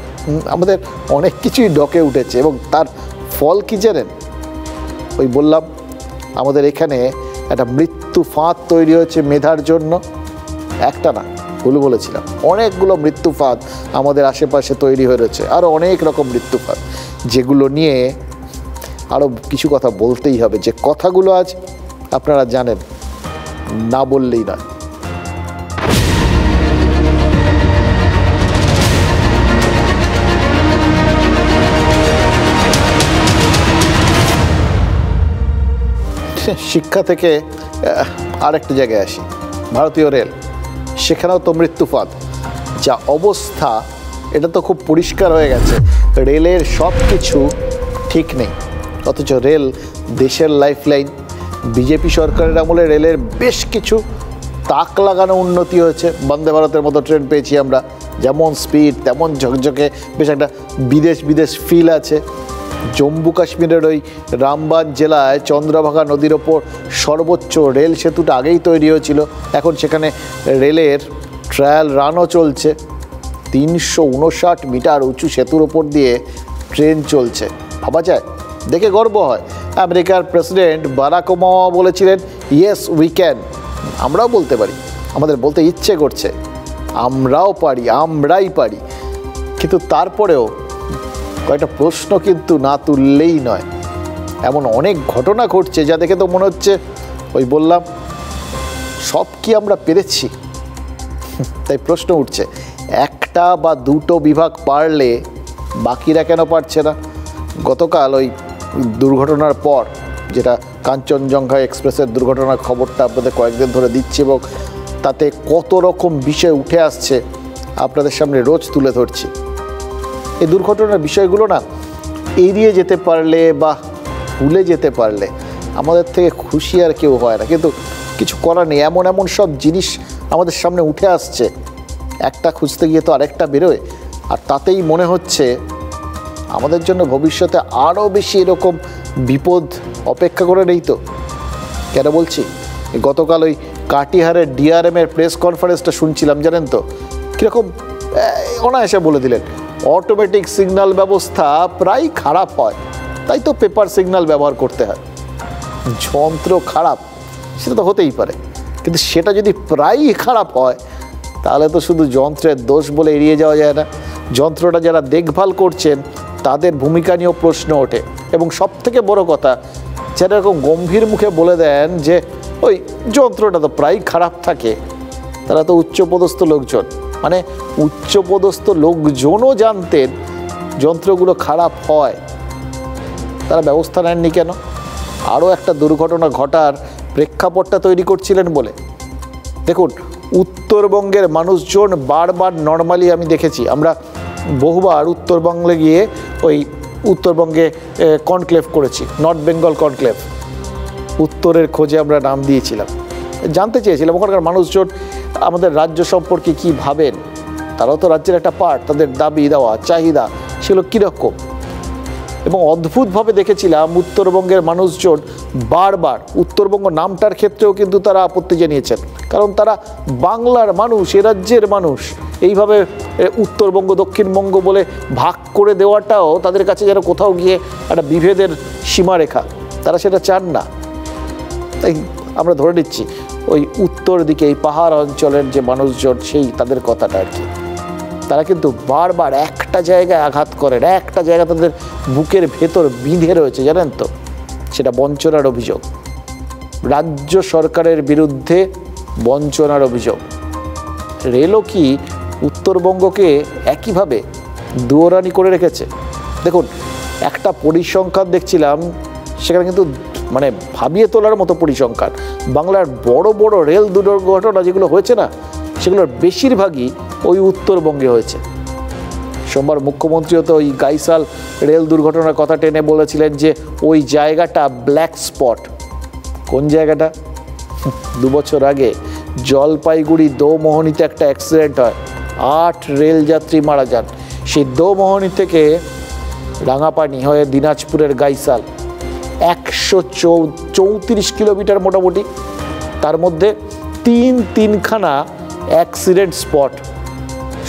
আমাদের অনেক কিছুই ডকে উঠেছে। এবং তার ফল কি জানেন? ওই বললাম আমাদের এখানে একটা মৃত্যু ফাঁদ তৈরি হয়েছে মেধার জন্য, একটা না, ভুল বলেছিলাম, অনেকগুলো মৃত্যু ফাঁদ আমাদের আশেপাশে তৈরি হয়ে রয়েছে, আরও অনেক রকম মৃত্যু ফাঁদ, যেগুলো নিয়ে আরও কিছু কথা বলতেই হবে। যে কথাগুলো আজ আপনারা জানেন, না বললেই নয়। শিক্ষা থেকে আরেকটা জায়গায় আসি, ভারতীয় রেল, সেখানেও তো মৃত্যুফাঁদ। যা অবস্থা, এটা তো খুব পরিষ্কার হয়ে গেছে, রেলের সব কিছু ঠিক নেই। অথচ রেল দেশের লাইফলাইন। বিজেপি সরকারের আমলে রেলের বেশ কিছু তাক লাগানো উন্নতি হয়েছে। বন্দে ভারতের মতো ট্রেন পেয়েছি আমরা, যেমন স্পিড তেমন ঝকঝকে, বেশ একটা বিদেশ ফিল আছে। জম্মু কাশ্মীরের ওই রামবান জেলায় চন্দ্রভাগা নদীর ওপর সর্বোচ্চ রেল সেতুটা আগেই তৈরি হয়েছিল, এখন সেখানে রেলের ট্রায়াল রানও চলছে। 359 মিটার উঁচু সেতুর ওপর দিয়ে ট্রেন চলছে, ভাবা যায়, দেখে গর্ব হয়। আমেরিকার প্রেসিডেন্ট বারাক ওবামা বলেছিলেন, ইয়েস উই ক্যান, আমরাও বলতে পারি, আমাদের বলতে ইচ্ছে করছে, আমরাও পারি, আমরাই পারি। কিন্তু তারপরেও কয়েকটা প্রশ্ন কিন্তু না তুললেই নয়। এমন অনেক ঘটনা ঘটছে যা দেখে তো মনে হচ্ছে, ওই বললাম, সব কি আমরা পেরেছি? তাই প্রশ্ন উঠছে, একটা বা দুটো বিভাগ পারলে বাকিরা কেন পারছে না? গতকাল ওই দুর্ঘটনার পর, যেটা কাঞ্চনজঙ্ঘা এক্সপ্রেসের দুর্ঘটনার খবরটা আপনাদের কয়েকদিন ধরে দিচ্ছি, এবং তাতে কত রকম বিষয় উঠে আসছে আপনাদের সামনে রোজ তুলে ধরছি। এই দুর্ঘটনার বিষয়গুলো না এড়িয়ে যেতে পারলে বা ভুলে যেতে পারলে আমাদের থেকে খুশি আর কেউ হয় না, কিন্তু কিছু করার নেই। এমন এমন সব জিনিস আমাদের সামনে উঠে আসছে, একটা খুঁজতে গিয়ে তো আরেকটা বেরোয়, আর তাতেই মনে হচ্ছে আমাদের জন্য ভবিষ্যতে আরও বেশি এরকম বিপদ অপেক্ষা করে নেই তো। কেন বলছি, গতকাল ওই কাটিহারের ডিআরএমের প্রেস কনফারেন্সটা শুনছিলাম, জানেন তো কীরকম অনায়াসে বলে দিলেন, অটোমেটিক সিগন্যাল ব্যবস্থা প্রায় খারাপ হয়, তাই তো পেপার সিগন্যাল ব্যবহার করতে হয়। যন্ত্র খারাপ সেটা তো হতেই পারে, কিন্তু সেটা যদি প্রায়ই খারাপ হয় তাহলে তো শুধু যন্ত্রের দোষ বলে এড়িয়ে যাওয়া যায় না। যন্ত্রটা যারা দেখভাল করছেন তাদের ভূমিকা নিয়েও প্রশ্ন ওঠে, এবং সবথেকে বড় কথা, যারা এরকম গম্ভীর মুখে বলে দেন যে ওই যন্ত্রটা তো প্রায় খারাপ থাকে, তারা তো উচ্চপদস্থ লোকজন। মানে উচ্চপদস্থ লোকজনও জানতেন যন্ত্রগুলো খারাপ হয়, তারা ব্যবস্থা নেননি কেন? আরও একটা দুর্ঘটনা ঘটার প্রেক্ষাপটটা তৈরি করছিলেন বলে। দেখুন, উত্তরবঙ্গের মানুষজন বারবার, নর্মালি আমি দেখেছি, আমরা বহুবার উত্তরবঙ্গে গিয়ে ওই উত্তরবঙ্গে কনক্লেভ করেছি, নর্থ বেঙ্গল কনক্লেভ, উত্তরের খোঁজে আমরা নাম দিয়েছিলাম। জানতে চেয়েছিলাম ওখানকার মানুষজন আমাদের রাজ্য সম্পর্কে কি ভাবেন, তারাও তো রাজ্যের একটা পার্ট, তাদের দাবি দেওয়া চাহিদা সেগুলো কীরকম। এবং অদ্ভুতভাবে দেখেছিলাম উত্তরবঙ্গের মানুষজন বারবার, উত্তরবঙ্গ নামটার ক্ষেত্রেও কিন্তু তারা আপত্তি জানিয়েছেন, কারণ তারা বাংলার মানুষ, এ রাজ্যের মানুষ। এইভাবে উত্তরবঙ্গ দক্ষিণবঙ্গ বলে ভাগ করে দেওয়াটাও তাদের কাছে যেন কোথাও গিয়ে একটা বিভেদের সীমারেখা, তারা সেটা চান না। তাই আমরা ধরে নিচ্ছি ওই উত্তর দিকে এই পাহাড় অঞ্চলের যে মানুষজন, সেই তাদের কথাটা আর কি, তারা কিন্তু বারবার একটা জায়গায় আঘাত করেন, একটা জায়গা তাদের বুকের ভেতর বিঁধে রয়েছে, জানেন তো, সেটা বঞ্চনার অভিযোগ, রাজ্য সরকারের বিরুদ্ধে বঞ্চনার অভিযোগ। রেলও কি উত্তরবঙ্গকে একইভাবে দুয়োরানি করে রেখেছে? দেখুন, একটা পরিসংখ্যান দেখছিলাম, সেখানে কিন্তু মানে ভাবিয়ে তোলার মতো পরিসংখ্যান। বাংলার বড় বড় রেল দুর্ঘটনা যেগুলো হয়েছে না, সেগুলোর বেশিরভাগই ওই উত্তরবঙ্গে হয়েছে। সোমবার মুখ্যমন্ত্রীও তো ওই গাইসাল রেল দুর্ঘটনার কথা টেনে বলেছিলেন যে ওই জায়গাটা ব্ল্যাক স্পট। কোন জায়গাটা? 2 বছর আগে জলপাইগুড়ি দোমোহনীতে একটা অ্যাক্সিডেন্ট হয়, 8 রেলযাত্রী মারা যান। সেই দোমোহনী থেকে রাঙাপানি হয়ে দিনাজপুরের গাইসাল 134 কিলোমিটার মোটামুটি, তার মধ্যে 3খানা অ্যাক্সিডেন্ট স্পট।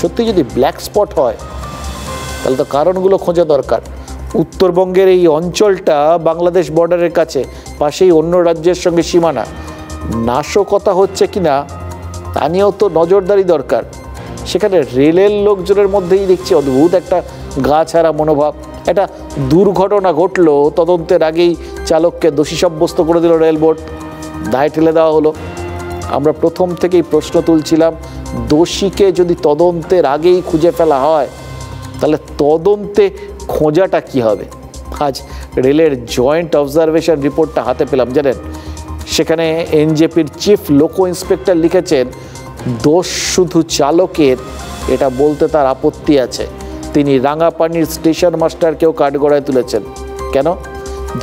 সত্যি যদি ব্ল্যাক স্পট হয় তাহলে তো কারণগুলো খোঁজা দরকার। উত্তরবঙ্গের এই অঞ্চলটা বাংলাদেশ বর্ডারের কাছে, পাশেই অন্য রাজ্যের সঙ্গে সীমানা, নাশকতা হচ্ছে কিনা তা নিয়েও তো নজরদারি দরকার। সেখানে রেলের লোকজনের মধ্যেই দেখছি অদ্ভুত একটা গা ছাড়া মনোভাব। একটা দুর্ঘটনা ঘটলো, তদন্তের আগেই চালককে দোষী সাব্যস্ত করে দিল রেল বোর্ড, দায় ঠেলে দেওয়া হলো। আমরা প্রথম থেকেই প্রশ্ন তুলছিলাম, দোষীকে যদি তদন্তের আগেই খুঁজে ফেলা হয় তাহলে তদন্তে খোঁজাটা কি হবে? আজ রেলের জয়েন্ট অবজারভেশন রিপোর্টটা হাতে পেলাম, জানেন, সেখানে এনজেপির চিফ লোকো ইন্সপেক্টর লিখেছেন, দোষ শুধু চালকের, এটা বলতে তার আপত্তি আছে। তিনি রাঙাপানির স্টেশন মাস্টারকেও কাঠগড়ায় তুলেছেন। কেন?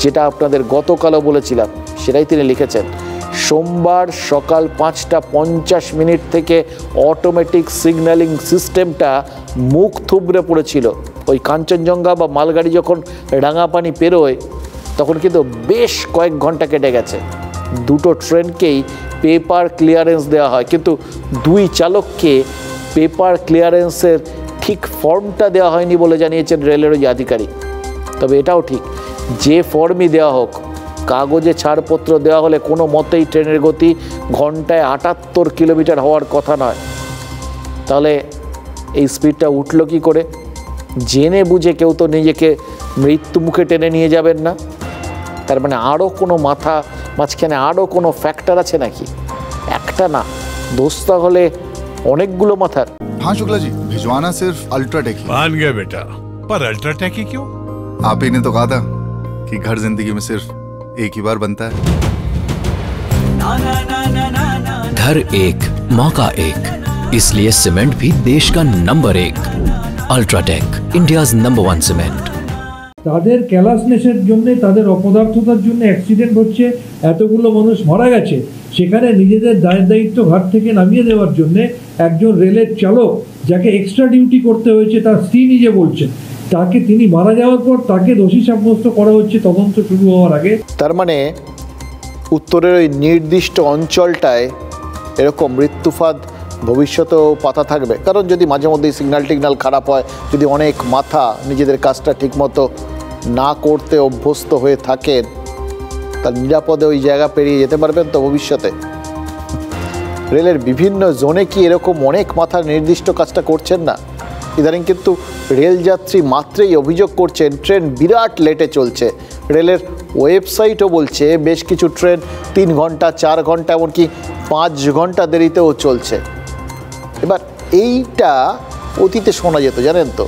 যেটা আপনাদের গতকালও বলেছিলাম সেটাই তিনি লিখেছেন। সোমবার সকাল 5:50 থেকে অটোমেটিক সিগন্যালিং সিস্টেমটা মুখ থুবড়ে পড়েছিল। ওই কাঞ্চনজঙ্ঘা বা মালগাড়ি যখন রাঙাপানি পেরোয় তখন কিন্তু বেশ কয়েক ঘন্টা কেটে গেছে। দুটো ট্রেনকেই পেপার ক্লিয়ারেন্স দেওয়া হয়, কিন্তু দুই চালককে পেপার ক্লিয়ারেন্সের ঠিক ফর্মটা দেওয়া হয়নি বলে জানিয়েছেন রেলের ওই আধিকারিক। তবে এটাও ঠিক, যে ফর্মই দেওয়া হোক, কাগজে ছাড়পত্র দেওয়া হলে কোনো মতেই ট্রেনের গতি ঘন্টায় 78 কিলোমিটার হওয়ার কথা নয়। তাহলে এই স্পিডটা উঠল কি করে? জেনে বুঝে কেউ তো নিজেকে মৃত্যু মুখে টেনে নিয়ে যাবেন না। তার মানে আরও কোনো মাঝখানে আরও কোনো ফ্যাক্টর আছে নাকি? একটা না, দোস্তা হলে অনেকগুলো মাথার। हाँ शुक्ला जी, भिजवाना सिर्फ अल्ट्राटेक ही। मान गया बेटा, पर अल्ट्राटेक ही क्यों? आप ही ने तो कहा था कि घर जिंदगी में सिर्फ एक ही बार बनता है। घर एक मौका एक, इसलिए सीमेंट भी देश का number 1। UltraTech, India's number 1 cement. তাদের কেয়ারলেসনেসের জন্য, তাদের অপদার্থতার জন্য অ্যাক্সিডেন্ট হচ্ছে, এতগুলো মানুষ মারা গেছে। সেখানে নিজেদের দায়িত্ব ঘাট থেকে নামিয়ে দেওয়ার জন্য একজন রেলের চালক, যাকে এক্সট্রা ডিউটি করতে হয়েছে, তার স্ত্রী নিজে বলছেন, তিনি মারা যাওয়ার পর তাকে দোষী সাব্যস্ত করা হচ্ছে তদন্ত শুরু হওয়ার আগে। তার মানে উত্তরের ওই নির্দিষ্ট অঞ্চলটায় এরকম মৃত্যুফাঁদ ভবিষ্যতেও পাতা থাকবে। কারণ যদি মাঝে মধ্যেই সিগন্যাল খারাপ হয়, যদি অনেক মাথা নিজেদের কাজটা ঠিকমতো না করতে অভ্যস্ত হয়ে থাকেন, তার নিরাপদে ওই জায়গা পেরিয়ে যেতে পারবেন তো ভবিষ্যতে। রেলের বিভিন্ন জোনে কি এরকম অনেক মাথা নির্দিষ্ট কাজটা করছেন না? ইদানিং কিন্তু রেলযাত্রী মাত্রেই অভিযোগ করছেন ট্রেন বিরাট লেটে চলছে। রেলের ওয়েবসাইটও বলছে বেশ কিছু ট্রেন 3 ঘন্টা, 4 ঘন্টা, এমনকি 5 ঘন্টা দেরিতেও চলছে। এবার এইটা অতীতে শোনা যেত, জানেন তো।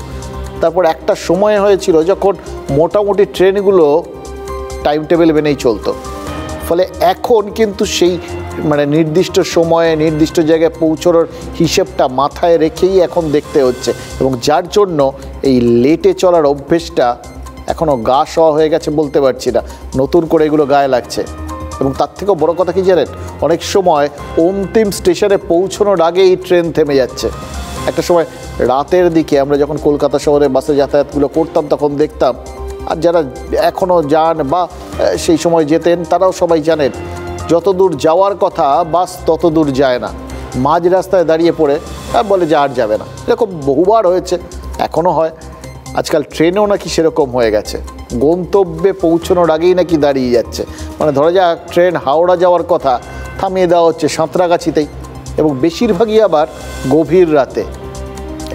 তারপর একটা সময় হয়েছিল যখন মোটামুটি ট্রেনগুলো টাইম টেবিল মেনেই চলতো। ফলে এখন কিন্তু সেই নির্দিষ্ট সময়ে নির্দিষ্ট জায়গায় পৌঁছানোর হিসেবটা মাথায় রেখেই এখন দেখতে হচ্ছে, এবং যার জন্য এই লেটে চলার অভ্যেসটা এখনও গা সওয়া হয়ে গেছে বলতে পারছি না, নতুন করে এগুলো গায়ে লাগছে। এবং তার থেকেও বড় কথা কি জানেন, অনেক সময় অন্তিম স্টেশনে পৌঁছানোর আগেই ট্রেন থেমে যাচ্ছে। একটা সময় রাতের দিকে আমরা যখন কলকাতা শহরে বাসে যাতায়াতগুলো করতাম তখন দেখতাম, আর যারা এখনও যান বা সেই সময় যেতেন তারাও সবাই জানেন, যত দূর যাওয়ার কথা বাস তত দূর যায় না, মাঝ রাস্তায় দাঁড়িয়ে পড়ে বলে যে আর যাবে না। এরকম বহুবার হয়েছে, এখনও হয়। আজকাল ট্রেনেও নাকি সেরকম হয়ে গেছে, গন্তব্যে পৌঁছানোর আগেই নাকি দাঁড়িয়ে যাচ্ছে। ধরা যাক ট্রেন হাওড়া যাওয়ার কথা, থামিয়ে দেওয়া হচ্ছে সাঁতরাগাছিতেই, এবং বেশিরভাগই আবার গভীর রাতে।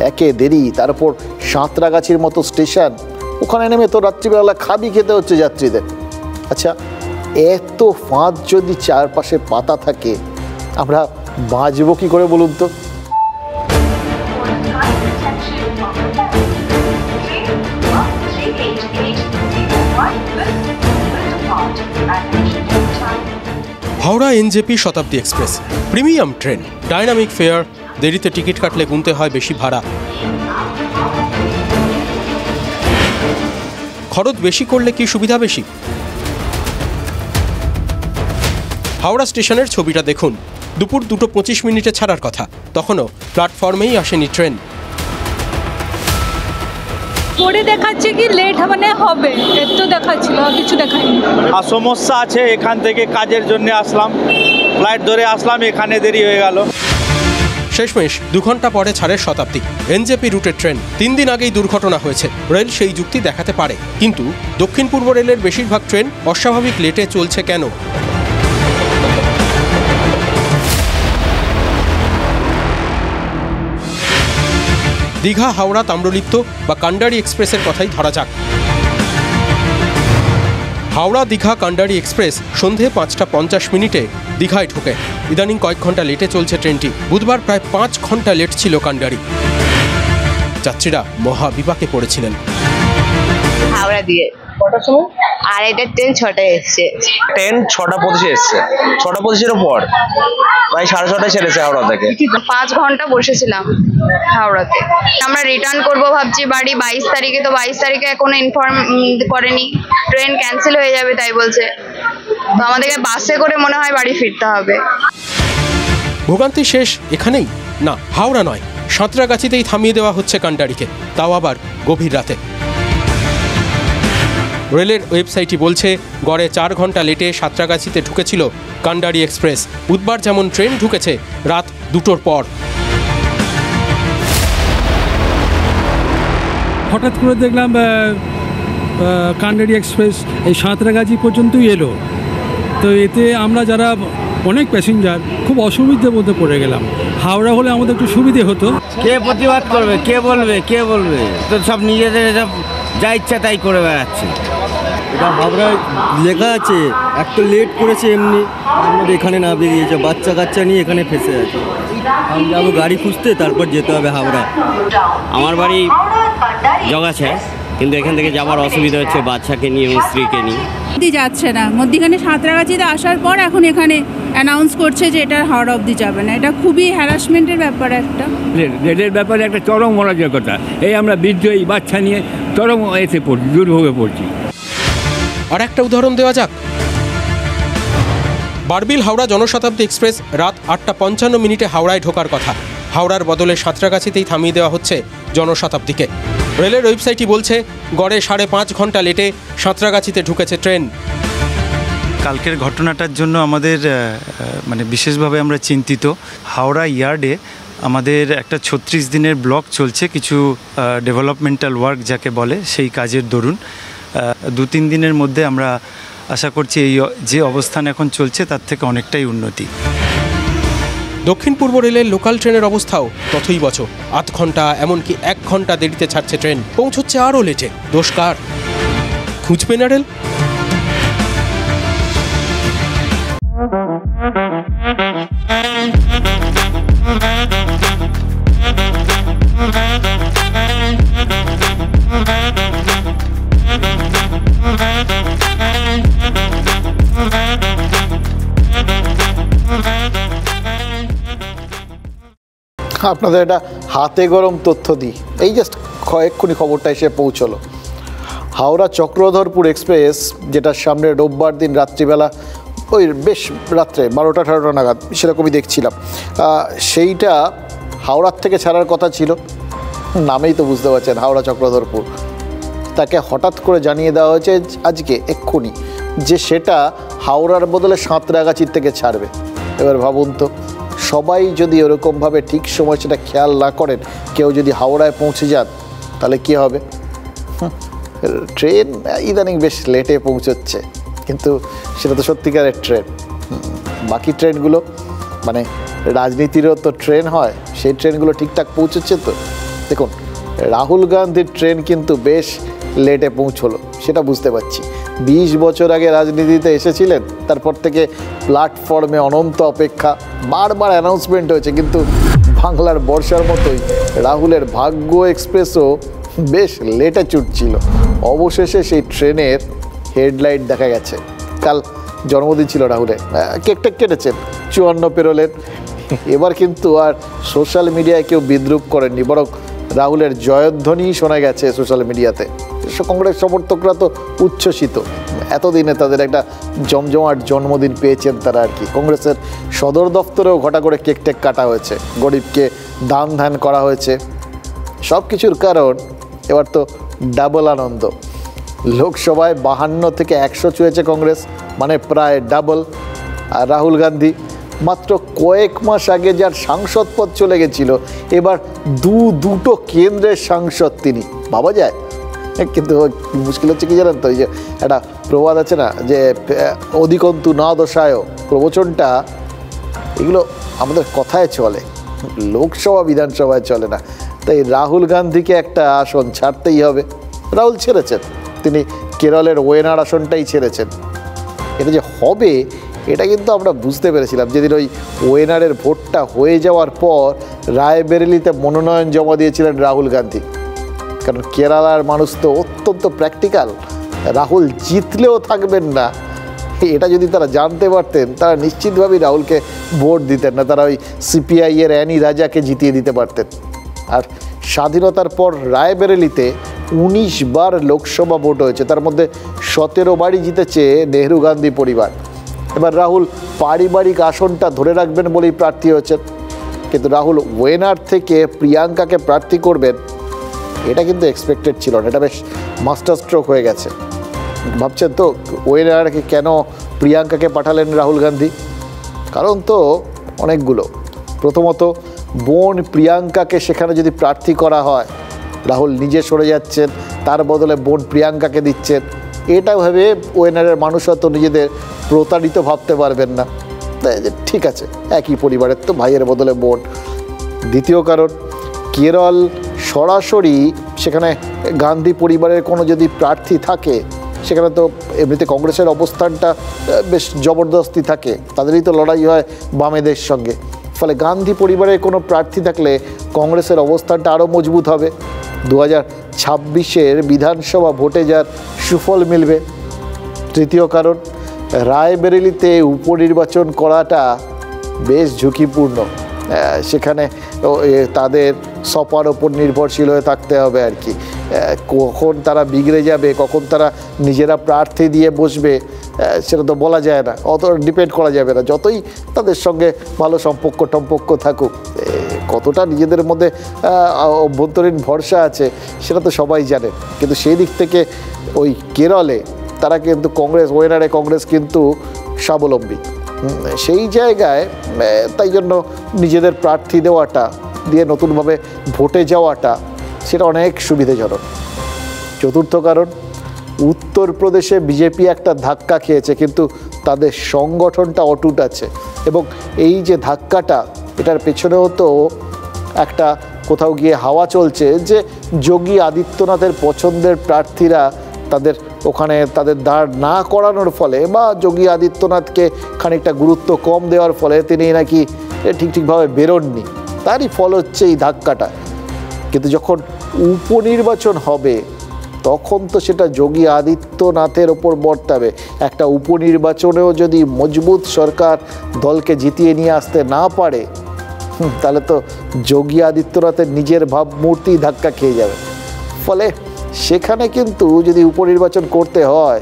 একে দেরি, তারপর সাঁতরাগাছির মতো স্টেশন, ওখানে নেমে তো রাত্রিবেলা খাবি খেতে হচ্ছে যাত্রীদের। আচ্ছা, এত ফাঁদ যদি চারপাশে পাতা থাকে, আমরা বাঁচব কী করে বলুন তো? হাওড়া এনজেপি শতাব্দী express premium train, dynamic fair, দেরিতে টিকিট কাটলে গুনতে হয় বেশি ভাড়া। খরচ বেশি করলে কি সুবিধা বেশি? হাওড়া স্টেশনের ছবিটা দেখুন। দুপুর 2:25 ছাড়ার কথা, তখনও প্ল্যাটফর্মেই আসেনি ট্রেন। পরে দেখাচ্ছে কি লেট হবে, এত দেখাচ্ছিল, কিছু দেখায়নি। আর সমস্যা আছে, এখান থেকে কাজের জন্য আসলাম, ফ্লাইট ধরে আসলাম, এখানে দেরি হয়ে গেল। শেষমেশ 2 ঘন্টা পরে ছাড়ের শতাব্দী এনজেপি রুটের ট্রেন। 3 দিন আগেই দুর্ঘটনা হয়েছে, রেল সেই যুক্তি দেখাতে পারে, কিন্তু দক্ষিণ পূর্ব রেলের বেশিরভাগ ট্রেন অস্বাভাবিক লেটে চলছে কেন? দীঘা হাওড়া তাম্রলিপ্ত বা কান্ডারি এক্সপ্রেসের কথাই ধরা যাক। হাওড়া দীঘা কান্ডারি এক্সপ্রেস সন্ধে 5:50 দীঘায় ঢোকে। ইদানিং কয়েক ঘন্টা লেটে চলছে ট্রেনটি। বুধবার প্রায় 5 ঘন্টা লেট ছিল কান্ডারি। যাত্রীরা মহা বিপাকে পড়েছিলেন। হাওড়া দিয়ে কটার সময়? আর এটা ট্রেন 6টায় এসছে। ট্রেন 6:25 এসছে, 6:25 পর প্রায় 6:30 ছেড়েছে হাওড়া থেকে। 5 ঘন্টা বসেছিলাম হাওড়াতে। আমরা রিটার্ন করব ভাবছি বাড়ি 22 তারিখে, তো 22 তারিখে কোনো ইনফর্ম করেনি, ট্রেন ক্যান্সেল হয়ে যাবে তাই বলছে। তো আমাদেরকে বাসে করে মনে হয় বাড়ি ফিরতে হবে। ভোগান্তি শেষ এখানেই? না, হাওড়া নয়, সাঁতরাগাছিতেই থামিয়ে দেওয়া হচ্ছে কান্ডারিকে, তাও আবার গভীর রাতে। রেলের ওয়েবসাইটটি বলছে গড়ে 4 ঘন্টা লেটে সাঁতরাগাছিতে ঢুকেছিল কান্ডারি এক্সপ্রেস। বুধবার যেমন ট্রেন ঢুকেছে রাত 2টোর পর। হঠাৎ করে দেখলাম কান্ডারি এক্সপ্রেস এই সাঁতরাগাছি পর্যন্তই এলো। তো এতে আমরা যারা অনেক প্যাসেঞ্জার খুব অসুবিধার মধ্যে পড়ে গেলাম। হাওড়া হলে আমাদের একটু সুবিধে হতো। কে প্রতিবাদ করবে, কে বলবে? তো সব নিজেদের সব যা ইচ্ছা তাই করে বেড়াচ্ছে। এটা হাওড়ায় লেখা আছে, একটু লেট করেছে এমনি, আমাদের এখানে না বেরিয়েছে, বাচ্চা কাচ্চা নিয়ে এখানে ফেসে আছে। আমি যাবো গাড়ি খুঁজতে, তারপর যেতে হবে হাওড়া। আমার বাড়ি জগাছে, কিন্তু এখান থেকে যাওয়ার অসুবিধা হচ্ছে বাচ্চাকে নিয়ে এবং স্ত্রীকে নিয়ে। যাচ্ছে না, মধ্যখানে সাঁতরাগাছিতে আসার পর এখন এখানে অ্যানাউন্স করছে যে এটা হাওড়া অবধি যাবে না। এটা খুবই হ্যারাসমেন্টের ব্যাপার। একটা রেলের ব্যাপারে একটা চরম অরাজকতা। এই আমরা বৃদ্ধ এই বাচ্চা নিয়ে চরম এসে পড়ছি, দুর্ভোগে পড়ছি। আর একটা উদাহরণ দেওয়া যাক। বারবিল হাওড়া জনশতাব্দী এক্সপ্রেস রাত 8:55 হাওড়ায় ঢোকার কথা। হাওড়ার বদলে সাঁতরাগাছিতেই থামিয়ে দেওয়া হচ্ছে জনশতাব্দীকে। রেলের ওয়েবসাইটটি বলছে গড়ে 5.5 ঘন্টা লেটে সাঁতরাগাছিতে ঢুকেছে ট্রেন। কালকের ঘটনাটার জন্য আমাদের বিশেষভাবে আমরা চিন্তিত। হাওড়া ইয়ার্ডে আমাদের একটা 36 দিনের ব্লক চলছে, কিছু ডেভেলপমেন্টাল ওয়ার্ক যাকে বলে, সেই কাজের দরুন 2-3 দিনের মধ্যে আমরা আশা করছি এই যে অবস্থান এখন চলছে তার থেকে অনেকটাই উন্নতি। দক্ষিণ পূর্ব রেলের লোকাল ট্রেনের অবস্থাও তথই বচ। 8 ঘন্টা, এমনকি 1 ঘন্টা দেরিতে ছাড়ছে ট্রেন, পৌঁছচ্ছে আরও লেটে। দোষ কার? খুঁজবে না রেল? আপনাদের এটা হাতে গরম তথ্য দিই, এই জাস্ট এক্ষুনি খবরটা এসে পৌঁছলো। হাওড়া চক্রধরপুর এক্সপ্রেস, যেটা সামনে রোববার দিন রাত্রিবেলা ওই বেশ রাত্রে 12টা-18টা নাগাদ সেরকমই দেখছিলাম, সেইটা হাওড়ার থেকে ছাড়ার কথা ছিল। নামেই তো বুঝতে পারছেন, হাওড়া চক্রধরপুর। তাকে হঠাৎ করে জানিয়ে দেওয়া হয়েছে আজকে এক্ষুনি যে সেটা হাওড়ার বদলে সাঁতরাগাছির থেকে ছাড়বে। এবার ভাবুন তো, সবাই যদি ওরকমভাবে ঠিক সময় সেটা খেয়াল না করেন, কেউ যদি হাওড়ায় পৌঁছে যান, তাহলে কী হবে? ট্রেন ইদানিং বেশ লেটে পৌঁছচ্ছে, কিন্তু সেটা তো সত্যিকারের ট্রেন। বাকি ট্রেনগুলো রাজনীতিরও তো ট্রেন হয়, সেই ট্রেনগুলো ঠিকঠাক পৌঁছচ্ছে তো? দেখুন, রাহুল গান্ধীর ট্রেন কিন্তু বেশ লেটে পৌঁছলো, সেটা বুঝতে পারছি। 20 বছর আগে রাজনীতিতে এসেছিলেন, তারপর থেকে প্ল্যাটফর্মে অনন্ত অপেক্ষা, বারবার অ্যানাউন্সমেন্ট হয়েছে, কিন্তু বাংলার বর্ষার মতোই রাহুলের ভাগ্য এক্সপ্রেসও বেশ লেটে ছুটছিল। অবশেষে সেই ট্রেনের হেডলাইট দেখা গেছে। কাল জন্মদিন ছিল রাহুলের, কেক টেক কেটেছেন, 54 পেরোলেন। এবার কিন্তু আর সোশ্যাল মিডিয়ায় কেউ বিদ্রুপ করেননি, বরং রাহুলের জয়ধ্বনি শোনা গেছে সোশ্যাল মিডিয়াতে। কংগ্রেস সমর্থকরা তো উচ্ছ্বসিত, এতদিনে তাদের একটা জমজমাট জন্মদিন পেয়েছেন তারা আর কি। কংগ্রেসের সদর দফতরেও ঘটা করে কেক টেক কাটা হয়েছে, গরিবকে দান ধ্যান করা হয়েছে। সব কিছুর কারণ এবার তো ডাবল আনন্দ। লোকসভায় 52 থেকে 100 ছুঁয়েছে কংগ্রেস, প্রায় ডাবল। আর রাহুল গান্ধী মাত্র কয়েক মাস আগে যার সাংসদ পদ চলে গেছিল, এবার দুটো কেন্দ্রের সাংসদ তিনি। ভাবা যায়? কিন্তু মুশকিল হচ্ছে কি জানেন তো, এই যে একটা প্রবাদ আছে না, যে অধিকন্তু না দশায়, প্রবচনটা এগুলো আমাদের কথায় চলে, লোকসভা বিধানসভায় চলে না। তাই রাহুল গান্ধীকে একটা আসন ছাড়তেই হবে। রাহুল ছেড়েছেন, তিনি কেরলের ওয়েনার আসনটাই ছেড়েছেন। এটা যে হবে এটা কিন্তু আমরা বুঝতে পেরেছিলাম যেদিন ওই ওয়েনারের ভোটটা হয়ে যাওয়ার পর রায়বেরেলিতে মনোনয়ন জমা দিয়েছিলেন রাহুল গান্ধী। কারণ কেরালার মানুষ তো অত্যন্ত প্র্যাকটিক্যাল, রাহুল জিতলেও থাকবেন না, এটা যদি তারা জানতে পারতেন তারা নিশ্চিতভাবেই রাহুলকে ভোট দিতেন না, তারা ওই সিপিআইয়ের অ্যানি রাজাকে জিতিয়ে দিতে পারতেন। আর স্বাধীনতার পর রায়বেরেলিতে 19 বার লোকসভা ভোট হয়েছে, তার মধ্যে 17 বারই জিতেছে নেহরু গান্ধী পরিবার। এবার রাহুল পারিবারিক আসনটা ধরে রাখবেন বলেই প্রার্থী হয়েছেন, কিন্তু রাহুল ওয়েনার থেকে প্রিয়াঙ্কাকে প্রার্থী করবেন এটা কিন্তু এক্সপেক্টেড ছিল না। এটা বেশ মাস্টার স্ট্রোক হয়ে গেছে। ভাবছেন তো ওয়েনারকে কেন প্রিয়াঙ্কাকে পাঠালেন রাহুল গান্ধী? কারণ তো অনেকগুলো। প্রথমত, বোন প্রিয়াঙ্কাকে সেখানে যদি প্রার্থী করা হয়, রাহুল নিজে সরে যাচ্ছেন, তার বদলে বোন প্রিয়াঙ্কাকে দিচ্ছেন, এটা ভেবে ওয়েনারের মানুষ হয়তো নিজেদের প্রতারিত ভাবতে পারবেন না, ঠিক আছে একই পরিবারের তো, ভাইয়ের বদলে বোন। দ্বিতীয় কারণ, কেরল সরাসরি সেখানে গান্ধী পরিবারের কোনো যদি প্রার্থী থাকে, সেখানে তো এমনিতে কংগ্রেসের অবস্থানটা বেশ জবরদস্তি থাকে, তাদেরই তো লড়াই হয় বামেদের সঙ্গে। ফলে গান্ধী পরিবারের কোনো প্রার্থী থাকলে কংগ্রেসের অবস্থানটা আরও মজবুত হবে, 2026-এর বিধানসভা ভোটে যার সুফল মিলবে। তৃতীয় কারণ, রায়বেরেলিতে উপনির্বাচন করাটা বেশ ঝুঁকিপূর্ণ, সেখানে তাদের সপার ওপর নির্ভরশীল হয়ে থাকতে হবে আর কি। কখন তারা বিগড়ে যাবে, কখন তারা নিজেরা প্রার্থী দিয়ে বসবে, সেটা তো বলা যায় না, অত ডিপেন্ড করা যাবে না, যতই তাদের সঙ্গে ভালো সম্পর্ক থাকুক। কতটা নিজেদের মধ্যে অভ্যন্তরীণ ভরসা আছে সেটা তো সবাই জানে, কিন্তু সেই দিক থেকে ওই কেরলে তারা কিন্তু ওয়েনারে কংগ্রেস কিন্তু স্বাবলম্বী। সেই জায়গায় তাই জন্য নিজেদের প্রার্থী দেওয়াটা দিয়ে নতুনভাবে ভোটে যাওয়াটা সেটা অনেক সুবিধাজনক। চতুর্থ কারণ, উত্তরপ্রদেশে বিজেপি একটা ধাক্কা খেয়েছে, কিন্তু তাদের সংগঠনটা অটুট আছে, এবং এই যে ধাক্কাটা, এটার পেছনেও তো একটা কোথাও গিয়ে হাওয়া চলছে যে যোগী আদিত্যনাথের পছন্দের প্রার্থীরা তাদের ওখানে তাদের দাঁড় না করানোর ফলে, বা যোগী আদিত্যনাথকে খানিকটা গুরুত্ব কম দেওয়ার ফলে তিনি নাকি ঠিকভাবে বেরোননি, তারই ফল হচ্ছে এই ধাক্কাটা। কিন্তু যখন উপনির্বাচন হবে তখন তো সেটা যোগী আদিত্যনাথের ওপর বর্তাবে। একটা উপনির্বাচনেও যদি মজবুত সরকার দলকে জিতিয়ে নিয়ে আসতে না পারে, তাহলে তো যোগী আদিত্যনাথের নিজের ভাবমূর্তি ধাক্কা খেয়ে যাবে। ফলে সেখানে কিন্তু যদি উপনির্বাচন করতে হয়,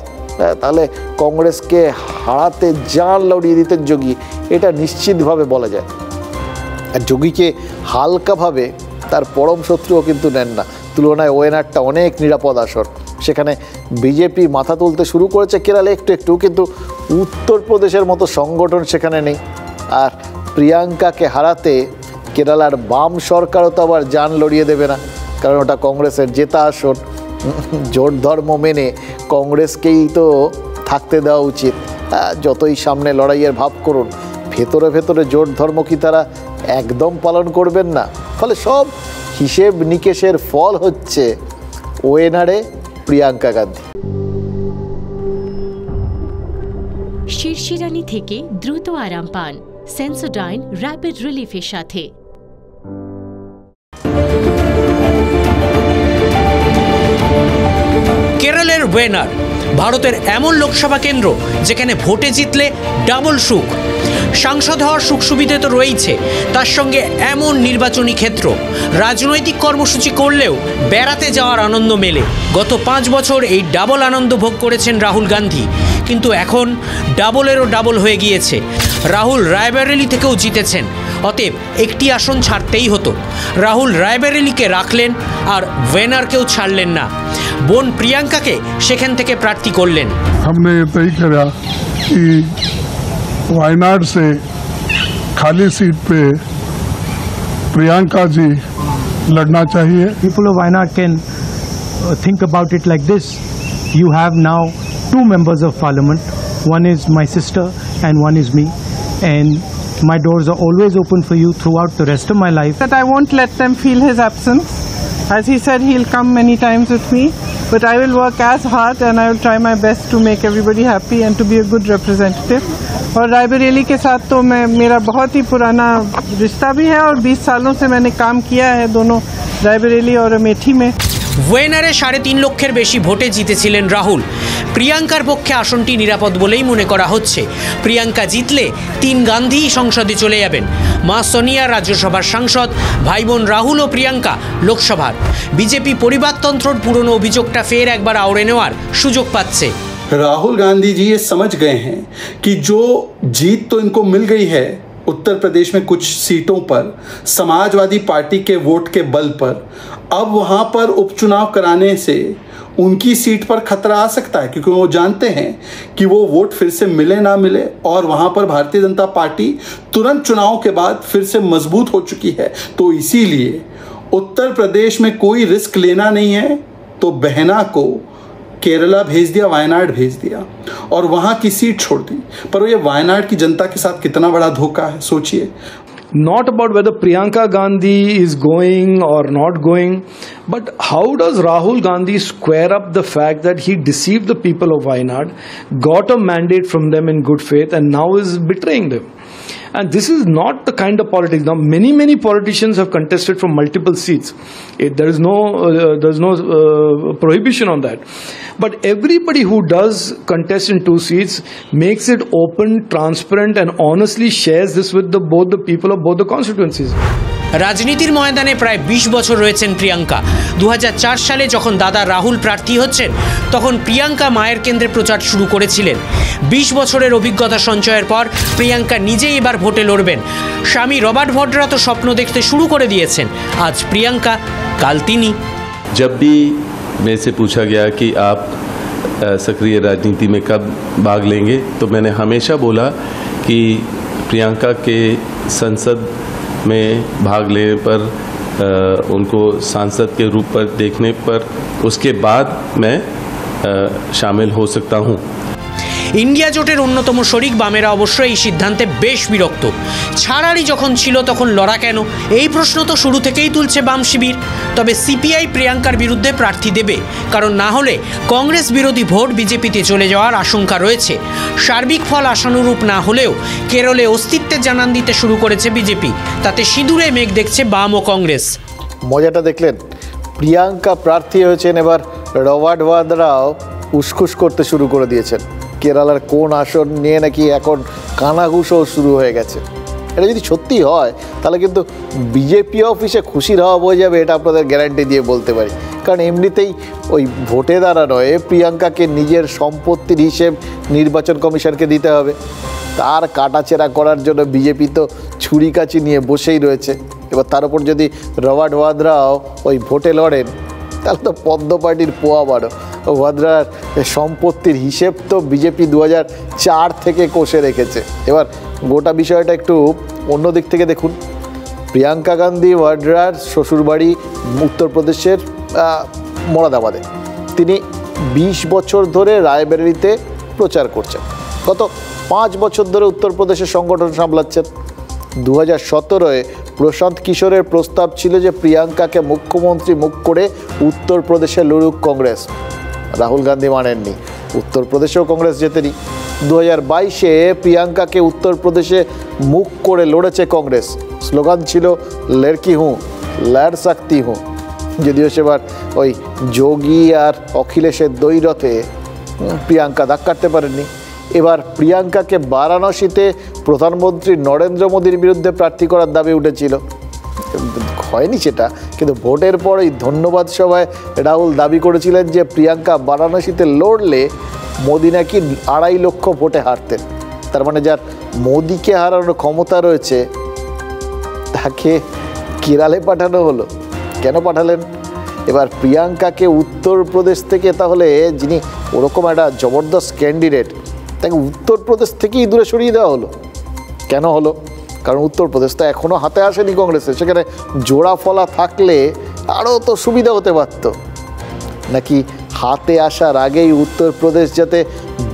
তাহলে কংগ্রেসকে হারাতে জান লড়িয়ে দিতেন যোগী, এটা নিশ্চিতভাবে বলা যায়। আর যোগীকে হালকাভাবে তার পরম শত্রুও কিন্তু নেন না, তুলনায় ওয়েনারটা অনেক নিরাপদ আসন। সেখানে বিজেপি মাথা তুলতে শুরু করেছে কেরালে একটু, কিন্তু উত্তরপ্রদেশের মতো সংগঠন সেখানে নেই। আর প্রিয়াঙ্কাকে হারাতে কেরালার বাম সরকারও তো আবার জান লড়িয়ে দেবে না, কারণ ওটা কংগ্রেসের জেতা আসন। জোট ধর্ম মেনে কংগ্রেসকেই তো থাকতে দেওয়া উচিত। যতই সামনে লড়াইয়ের ভাব করুন, ভেতরে জোট ধর্ম কি তারা একদম পালন করবেন না? ফলে সব হিসেব নিকেশের ফল হচ্ছে ওয়েনারে প্রিয়াঙ্কা গান্ধী। শিরশিরানি থেকে দ্রুত আরাম পান সেন্সোডাইন র্যাপিড রিলিফের সাথে। কেরলের ওয়েনার ভারতের এমন লোকসভা কেন্দ্র যেখানে ভোটে জিতলে ডাবল সুখ, সাংসদ হওয়ার সুখ সুবিধে তো রয়েছে, তার সঙ্গে এমন নির্বাচনী ক্ষেত্র, রাজনৈতিক কর্মসূচি করলেও বেড়াতে যাওয়ার আনন্দ মেলে। গত 5 বছর এই ডাবল আনন্দ ভোগ করেছেন রাহুল গান্ধী, কিন্তু এখন ডাবলেরও ডাবল হয়ে গিয়েছে। রাহুল রায়বেরেলি থেকেও জিতেছেন, অতএব একটি আসন ছাড়তেই হতো। রাহুল রায়বেরেলিকে রাখলেন আর ওয়েনারকেও ছাড়লেন না, বোন প্রিয়াঙ্কাকে সেখান থেকে প্রার্থী করলেন। हमने तय किया कि वायनाड से खाली सीट पे प्रियंका जी लड़ना चाहिए। People of Wayanad can think about it like this. You have now 2 members of parliament. One is my sister and one is me, and my doors are always open for you throughout the rest of my life. That I won't let them feel his absence. As he said, he'll come many times with me, but I will work as hard and I will try my best to make everybody happy and to be a good representative. और रायबरेली के साथ तो मेरा बहुत ही पुराना रिश्ता भी है और 20 सालों से मैंने काम किया है दोनों रायबरेली और अमेठी में। ওয়েনারে 3.5 লক্ষের বেশি ভোটে জিতেছিলেন রাহুল। প্রিয়াঙ্কার পক্ষে আসনটি নিরাপদ বলেই মনে করা হচ্ছে। প্রিয়াঙ্কা জিতলে 3 গান্ধী সংসদে চলে যাবেন। মা সোনিয়া রাজ্যসভার সাংসদ, ভাই বোন রাহুল ও প্রিয়াঙ্কা লোকসভার। বিজেপি পরিবারতন্ত্রর পুরনো অভিযোগটা ফের একবার আওড়ে নেওয়ার সুযোগ পাচ্ছে। राहुल गांधी जी ये समझ गए हैं कि जो जीत तो इनको मिल गई है उत्तर प्रदेश में कुछ सीटों पर समाजवादी पार्टी के वोट के बल पर, अब वहाँ पर उपचुनाव कराने से उनकी सीट पर खतरा आ सकता है, क्योंकि वो जानते हैं कि वो वोट फिर से मिले ना मिले, और वहाँ पर भारतीय जनता पार्टी तुरंत चुनाव के बाद फिर से मजबूत हो चुकी है। तो इसीलिए उत्तर प्रदेश में कोई रिस्क लेना नहीं है, तो बहना को केरला भेज दिया, वायनाड भेज दिया और वहाँ की सीट छोड़ दी। पर ये वायनाड की जनता के साथ कितना बड़ा धोखा है, सोचिए। Not about whether Priyanka Gandhi is going or not going, but how does Rahul Gandhi square up the fact that he deceived the people of Wayanad, got a mandate from them in good faith, and now is betraying them? And this is not the kind of politics. Now, many politicians have contested from multiple seats. There is no prohibition on that. But everybody who does contest in 2 seats makes it open, transparent, and honestly shares this with both the people of both the constituencies. রাজনীতির ময়দানে প্রায় 20 বছর রয়েছেন প্রিয়াঙ্কা। 2004 সালে যখন দাদা রাহুল প্রার্থী হচ্ছেন, তখন প্রিয়াঙ্কা মায়ের কেন্দ্রে প্রচার শুরু করেছিলেন। 20 বছরের অভিজ্ঞতা সঞ্চয়ের পর প্রিয়াঙ্কা নিজেই এবার ভোটে লড়বেন। স্বামী রবার্ট ভদ্রা তো স্বপ্ন দেখতে শুরু করে দিয়েছেন। আজ প্রিয়াঙ্কা, কাল তিনি। जब भी मेरे से पूछा गया कि आप सक्रिय राजनीति में कब भाग लेंगे, तो मैंने हमेशा बोला कि प्रियंका के संसद में भाग लेने पर, उनको सांसद के रूप पर देखने पर, उसके बाद मैं शामिल हो सकता हूं। ইন্ডিয়া জোটের অন্যতম শরিক বামেরা অবশ্য এই সিদ্ধান্তে বেশ বিরক্ত। ছাড়ারই যখন ছিল তখন লড়া কেন, এই প্রশ্ন তো শুরু থেকেই তুলছে বাম শিবির। তবে সিপিআই প্রিয়াঙ্কার বিরুদ্ধে প্রার্থী দেবে, কারণ না হলে কংগ্রেস বিরোধী ভোট বিজেপিতে চলে যাওয়ার আশঙ্কা রয়েছে। সার্বিক ফল আশানুরূপ না হলেও কেরলে অস্তিত্বের জানান দিতে শুরু করেছে বিজেপি, তাতে সিঁদুরে মেঘ দেখছে বাম ও কংগ্রেস। মজাটা দেখলেন, প্রিয়াঙ্কা প্রার্থী হয়েছেন, এবার রবার্ট ভাদ্রাও উসখুস করতে শুরু করে দিয়েছেন। কেরালার কোন আসন নিয়ে নাকি এখন কানাঘুষো শুরু হয়ে গেছে। এটা যদি সত্যি হয় তাহলে কিন্তু বিজেপি অফিসে খুশির হাওয়া বয়ে যাবে, এটা আপনাদের গ্যারান্টি দিয়ে বলতে পারি। কারণ এমনিতেই ওই ভোটে দাঁড়ানোয় প্রিয়াঙ্কাকে নিজের সম্পত্তির হিসেব নির্বাচন কমিশনকে দিতে হবে। তার কাটাছেঁড়া করার জন্য বিজেপি তো ছুরি কাচি নিয়ে বসেই রয়েছে। এবার তার উপর যদি রবার্ট ভাদ্রাও ওই ভোটে লড়েন, তাহলে তো পদ্ম পার্টির পোয়া বাড়ো। ভাদ্রার সম্পত্তির হিসেব তো বিজেপি 2004 থেকে কষে রেখেছে। এবার গোটা বিষয়টা একটু অন্য দিক থেকে দেখুন। প্রিয়াঙ্কা গান্ধী ভাদ্রার শ্বশুরবাড়ি উত্তরপ্রদেশের মোরাদাবাদে। তিনি 20 বছর ধরে রায়বেরেলিতে প্রচার করছেন। গত 5 বছর ধরে উত্তরপ্রদেশের সংগঠন সামলাচ্ছেন। 2017-এ প্রশান্ত কিশোরের প্রস্তাব ছিল যে প্রিয়াঙ্কাকে মুখ্যমন্ত্রী মুখ করে উত্তরপ্রদেশে লড়ুক কংগ্রেস। রাহুল গান্ধী মানেননি, উত্তরপ্রদেশেও কংগ্রেস জেতেনি। 2022-এ প্রিয়াঙ্কাকে উত্তরপ্রদেশে মুখ করে লড়েছে কংগ্রেস। স্লোগান ছিল লড়কি হুঁ, লড় সকতি হুঁ। যদিও সেবার ওই যোগী আর অখিলেশের দ্বৈরথে প্রিয়াঙ্কা দাগ কাটতে পারেননি। এবার প্রিয়াঙ্কাকে বারাণসীতে প্রধানমন্ত্রী নরেন্দ্র মোদীর বিরুদ্ধে প্রার্থী করার দাবি উঠেছিল, হয়নি সেটা। কিন্তু ভোটের পর এই ধন্যবাদ সভায় রাহুল দাবি করেছিলেন যে প্রিয়াঙ্কা বারাণসীতে লড়লে মোদী নাকি 2.5 লক্ষ ভোটে হারতেন। তার মানে যার মোদীকে হারানোর ক্ষমতা রয়েছে তাকে কেরালে পাঠানো হলো। কেন পাঠালেন? এবার প্রিয়াঙ্কাকে উত্তরপ্রদেশ থেকে, তাহলে যিনি ওরকম একটা জবরদস্ত ক্যান্ডিডেট, তাকে উত্তরপ্রদেশ থেকেই দূরে সরিয়ে দেওয়া হলো। কেন হলো? কারণ উত্তরপ্রদেশ তো এখনও হাতে আসেনি কংগ্রেসের, সেখানে জোড়া ফলা থাকলে আরও তো সুবিধা হতে পারত। নাকি হাতে আসার আগেই উত্তরপ্রদেশ যাতে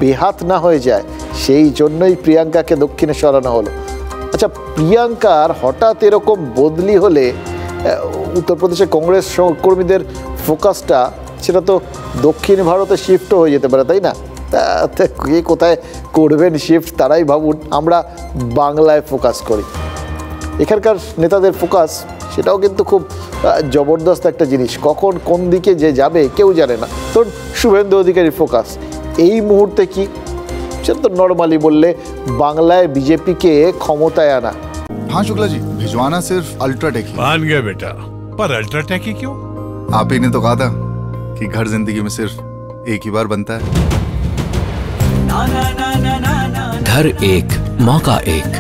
বেহাত না হয়ে যায় সেই জন্যই প্রিয়াঙ্কাকে দক্ষিণে সরানো হলো। আচ্ছা, প্রিয়াঙ্কার হঠাৎ এরকম বদলি হলে উত্তরপ্রদেশে কংগ্রেস কর্মীদের ফোকাসটা সেটা তো দক্ষিণ ভারতে শিফটও হয়ে যেতে পারে, তাই না? কে কোথায় করবেন শিফট তারাই ভাবুন, আমরা বাংলায় ফোকাস করি। এখানকার নেতাদের ফোকাস সেটাও কিন্তু খুব জবরদস্ত একটা জিনিস। কখন কোন দিকে যে যাবে কেউ জানে না। তো শুভেন্দু অধিকারীর ফোকাস এই মুহূর্তে কি, সেটা তো নর্মালি বললে বাংলায় বিজেপিকে ক্ষমতায় আনা। हाँ शुक्ला जी, भिजवाना सिर्फ अल्ट्राटेक ही। मान गया बेटा, पर अल्ट्राटेक ही क्यों? आप ही ने तो कहा था कि घर जिंदगी में सिर्फ एक ही बार बनता है। घर एक मौका एक,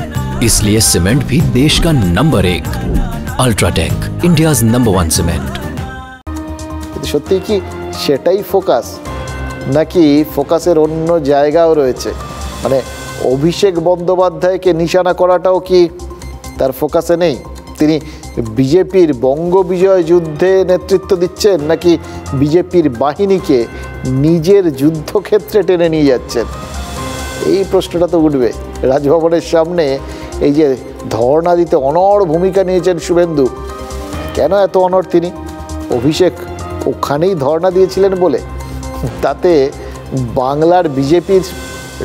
इसलिए सीमेंट भी देश का number 1। UltraTech, India's number 1 cement. সত্যি কি সেটাই ফোকাস, নাকি ফোকাসের অন্য জায়গাও রয়েছে? মানে অভিষেক বন্দ্যোপাধ্যায়কে নিশানা করাটাও কি তার ফোকাসে নেই? তিনি বিজেপির বঙ্গ বিজয় যুদ্ধে নেতৃত্ব দিচ্ছেন, নাকি বিজেপির বাহিনীকে নিজের যুদ্ধক্ষেত্রে টেনে নিয়ে যাচ্ছেন? এই প্রশ্নটা তো উঠবে। রাজভবনের সামনে এই যে ধর্ণা দিতে অনড় ভূমিকা নিয়েছেন শুভেন্দু, কেন এত অনড় তিনি? অভিষেক ওখানেই ধর্ণা দিয়েছিলেন বলে? তাতে বাংলার বিজেপির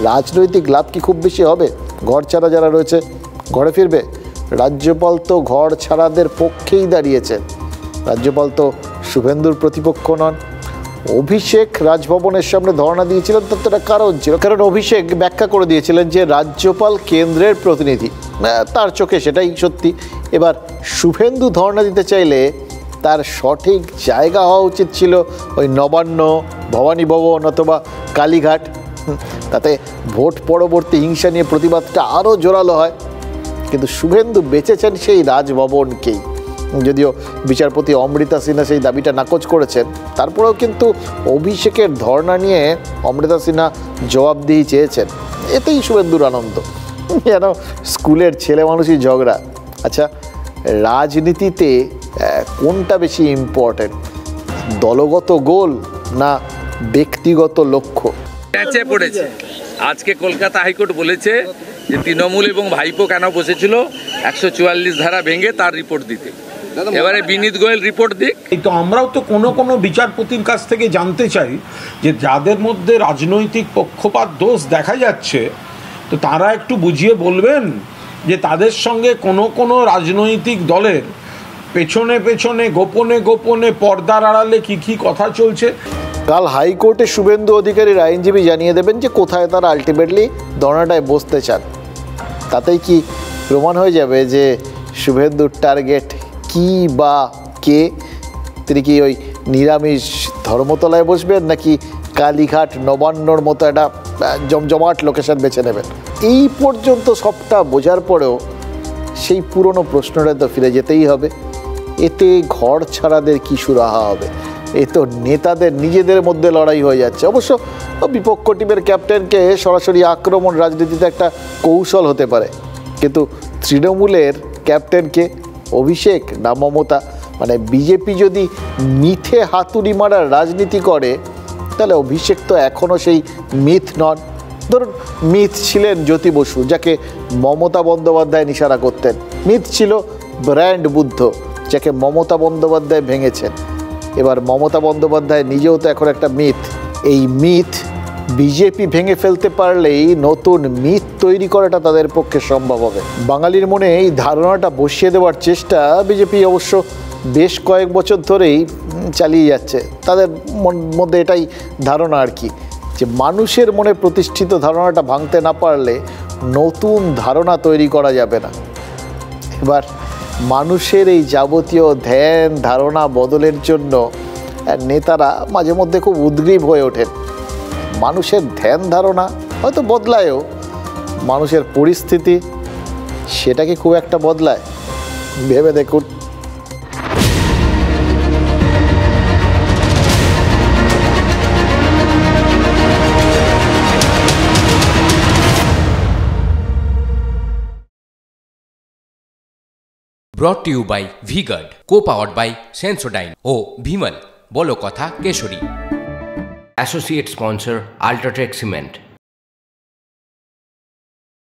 রাজনৈতিক লাভ কি খুব বেশি হবে? ঘর ছাড়া যারা রয়েছে ঘরে ফিরবে। রাজ্যপাল তো ঘর ছাড়াদের পক্ষেই দাঁড়িয়েছেন, রাজ্যপাল তো শুভেন্দুর প্রতিপক্ষ নন। অভিষেক রাজভবনের সামনে ধর্ণা দিয়েছিলেন, তার তো একটা কারণ ছিল, কারণ অভিষেক ব্যাখ্যা করে দিয়েছিলেন যে রাজ্যপাল কেন্দ্রের প্রতিনিধি, তার চোখে সেটাই সত্যি। এবার শুভেন্দু ধর্ণা দিতে চাইলে তার সঠিক জায়গা হওয়া উচিত ছিল ওই নবান্ন, ভবানী ভবন অথবা কালীঘাট। তাতে ভোট পরবর্তী হিংসা নিয়ে প্রতিবাদটা আরও জোরালো হয়। কিন্তু শুভেন্দু বেঁচেছেন সেই রাজভবনকেই। যদিও বিচারপতি অমৃতা সিনহা সেই দাবিটা নাকচ করেছেন, তারপরেও কিন্তু অভিষেকের ধর্ণা নিয়ে অমৃতা সিনহা জবাবদিহি চেয়েছেন। এতেই শুভেন্দুর আনন্দ, যেন স্কুলের ছেলে মানুষই ঝগড়া। আচ্ছা, রাজনীতিতে কোনটা বেশি ইম্পর্টেন্ট, দলগত গোল না ব্যক্তিগত লক্ষ্য? প্যাচে পড়েছে। আজকে কলকাতা হাইকোর্ট বলেছে যে তৃণমূল এবং ভাইপো কেন বসেছিল 144 ধারা ভেঙে তার রিপোর্ট দিতে। এবারে বিনীত গোয়েল রিপোর্ট দিক। তো আমরাও তো কোনো বিচারপতির কাছ থেকে জানতে চাই যে যাদের মধ্যে রাজনৈতিক পক্ষপাত দোষ দেখা যাচ্ছে, তো তারা একটু বুঝিয়ে বলবেন যে তাদের সঙ্গে কোনো রাজনৈতিক দলের পেছনে পেছনে গোপনে গোপনে পর্দার আড়ালে কি কথা চলছে। কাল হাইকোর্টে শুভেন্দু অধিকারীর আইনজীবী জানিয়ে দেবেন যে কোথায় তারা আলটিমেটলি ধর্ণাটায় বসতে চান। তাতেই কি প্রমাণ হয়ে যাবে যে শুভেন্দুর টার্গেট কি বা কে? তিনি কি ওই নিরামিষ ধর্মতলায় বসবেন, নাকি কালীঘাট নবান্নর মতো একটা জমজমাট লোকেশন বেছে নেবেন? এই পর্যন্ত সবটা বোঝার পরেও সেই পুরনো প্রশ্নটা তো ফিরে যেতেই হবে। এতে ঘর ছাড়াদের কি সুরাহা হবে? এ তো নেতাদের নিজেদের মধ্যে লড়াই হয়ে যাচ্ছে। অবশ্য বিপক্ষ টিমের ক্যাপ্টেনকে সরাসরি আক্রমণ রাজনীতিতে একটা কৌশল হতে পারে, কিন্তু তৃণমূলের ক্যাপ্টেনকে অভিষেক না মমতা? মানে বিজেপি যদি মিথে হাতুড়ি মারার রাজনীতি করে, তাহলে অভিষেক তো এখনও সেই মিথ নন। ধরুন মিথ ছিলেন জ্যোতি বসু, যাকে মমতা বন্দ্যোপাধ্যায় নিশানা করতেন। মিথ ছিল ব্র্যান্ড বুদ্ধ, যাকে মমতা বন্দ্যোপাধ্যায় ভেঙেছেন। এবার মমতা বন্দ্যোপাধ্যায় নিজেও তো এখন একটা মিথ। এই মিথ বিজেপি ভেঙে ফেলতে পারলেই নতুন মিথ তৈরি করাটা তাদের পক্ষে সম্ভব হবে। বাঙালির মনে এই ধারণাটা বসিয়ে দেওয়ার চেষ্টা বিজেপি অবশ্য বেশ কয়েক বছর ধরেই চালিয়ে যাচ্ছে। তাদের মধ্যে এটাই ধারণা আর কি, যে মানুষের মনে প্রতিষ্ঠিত ধারণাটা ভাঙতে না পারলে নতুন ধারণা তৈরি করা যাবে না। এবার মানুষের এই যাবতীয় ধ্যান ধারণা বদলের জন্য নেতারা মাঝে মধ্যে খুব উদ্গ্রীব হয়ে ওঠেন। মানুষের ধ্যান ধারণা হয়তো বদলায়ও, মানুষের পরিস্থিতি সেটাকে খুব একটা বদলায়? ভেবে দেখুন। Brought to you by V-Guard, co-powered by Sensodyne O Bhimal, বলো কথা Keshari. Associate sponsor Ultratech Cement.